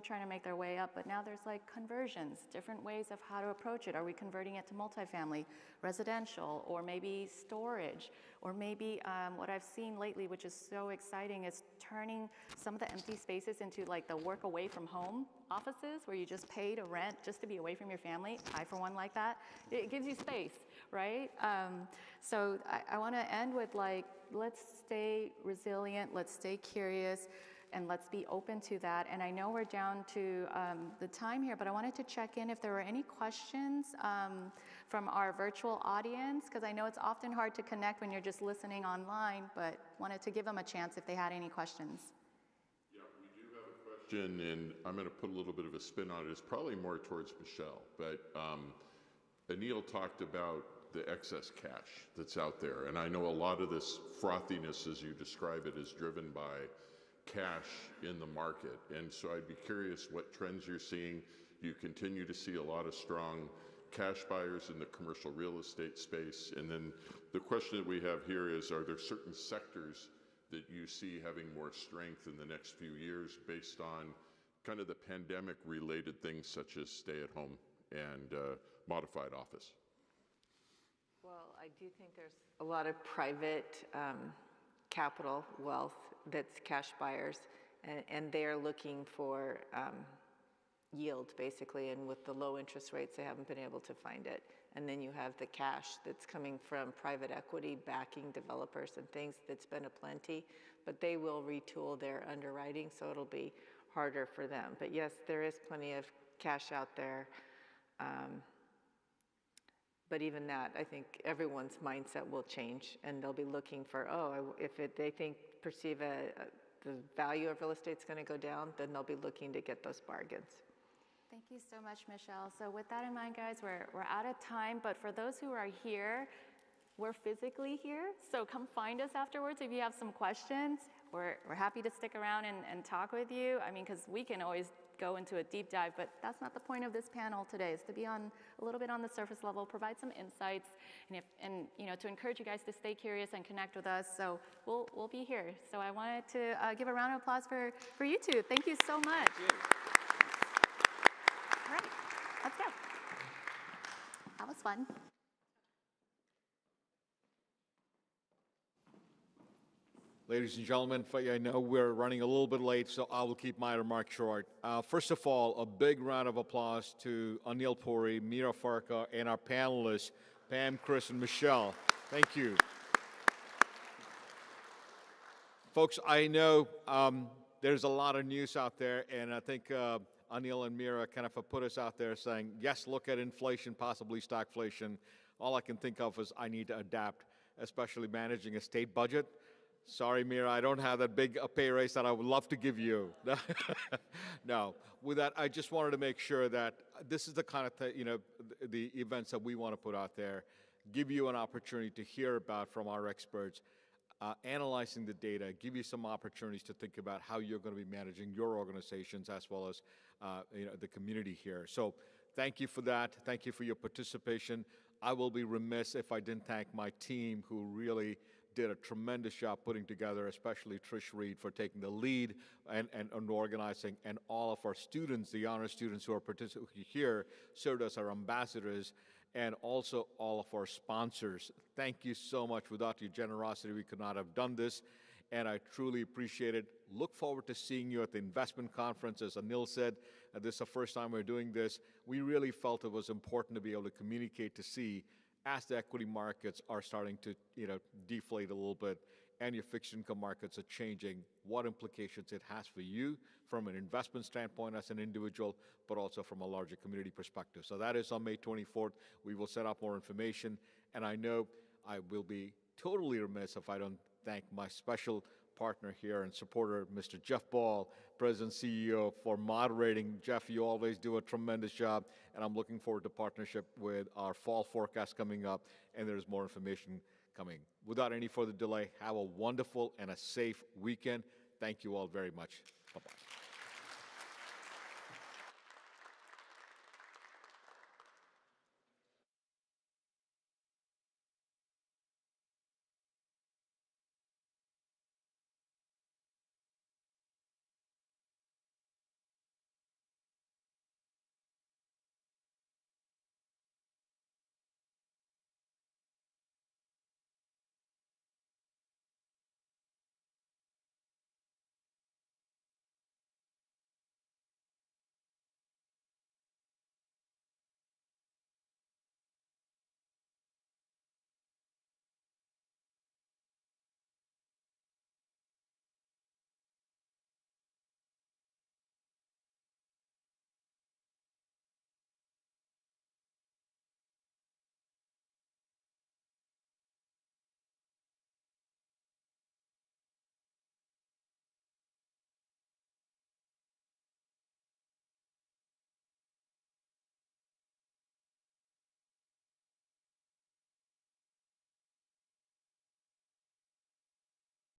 trying to make their way up, but now there's like conversions, different ways of how to approach it. Are we converting it to multifamily, residential, or maybe storage? Or maybe what I've seen lately, which is so exciting, is turning some of the empty spaces into like the work away from home offices, where you just pay to rent just to be away from your family. I, for one, like that. It gives you space, right? So I want to end with let's stay resilient, let's stay curious, and let's be open to that. And I know we're down to the time here, but I wanted to check in if there were any questions from our virtual audience, because I know it's often hard to connect when you're just listening online, but wanted to give them a chance if they had any questions. Yeah, we do have a question, and I'm going to put a little bit of a spin on it. It's probably more towards Michelle, but Anil talked about the excess cash that's out there, and I know a lot of this frothiness, as you describe it, is driven by cash in the market. And so I'd be curious what trends you're seeing. You continue to see a lot of strong cash buyers in the commercial real estate space. And then the question that we have here is, are there certain sectors that you see having more strength in the next few years based on kind of the pandemic related things such as stay at home and modified office? Well, I do think there's a lot of private capital wealth that's cash buyers, and they're looking for yield, basically, and with the low interest rates, they haven't been able to find it. And then you have the cash that's coming from private equity backing developers and things that's been aplenty, but they will retool their underwriting, so it'll be harder for them. But yes, there is plenty of cash out there. But even that, I think everyone's mindset will change, and they'll be looking for, they perceive the value of real estate's going to go down, then they'll be looking to get those bargains. Thank you so much, Michelle. So with that in mind, guys, we're out of time, but for those who are here, we're physically here, so come find us afterwards if you have some questions. We're happy to stick around and talk with you. I mean, because we can always go into a deep dive, but that's not the point of this panel today, is to be on a little bit on the surface level, provide some insights, and you know, to encourage you guys to stay curious and connect with us. So we'll be here. So I wanted to give a round of applause for you two. Thank you so much. Thank you. All right, let's go. That was fun. Ladies and gentlemen, I know we're running a little bit late, so I will keep my remarks short. First of all, a big round of applause to Anil Puri, Meera Farka, and our panelists, Pam, Chris, and Michelle. Thank you. Folks, I know there's a lot of news out there, and I think Anil and Meera kind of put us out there saying, yes, look at inflation, possibly stagflation. All I can think of is I need to adapt, especially managing a state budget. Sorry, Meera, I don't have that big pay raise that I would love to give you. No, with that, I just wanted to make sure that this is the kind of the events that we want to put out there, give you an opportunity to hear about from our experts, analyzing the data, give you some opportunities to think about how you're going to be managing your organizations as well as the community here. So thank you for that. Thank you for your participation. I will be remiss if I didn't thank my team who really did a tremendous job putting together, especially Trish Reed for taking the lead and organizing, and all of our students, the honor students who are participating here, served as our ambassadors, and also all of our sponsors. Thank you so much. Without your generosity, we could not have done this, and I truly appreciate it. Look forward to seeing you at the investment conference. As Anil said, this is the first time we're doing this. We really felt it was important to be able to communicate to see as the equity markets are starting to deflate a little bit and your fixed income markets are changing, what implications it has for you from an investment standpoint as an individual, but also from a larger community perspective. So that is on May 24th. We will set up more information, and I know I will be totally remiss if I don't thank my special partner here and supporter, Mr. Jeff Ball, President CEO, for moderating. Jeff, you always do a tremendous job, and I'm looking forward to partnership with our fall forecast coming up, and there's more information coming. Without any further delay, have a wonderful and a safe weekend. Thank you all very much. Bye-bye.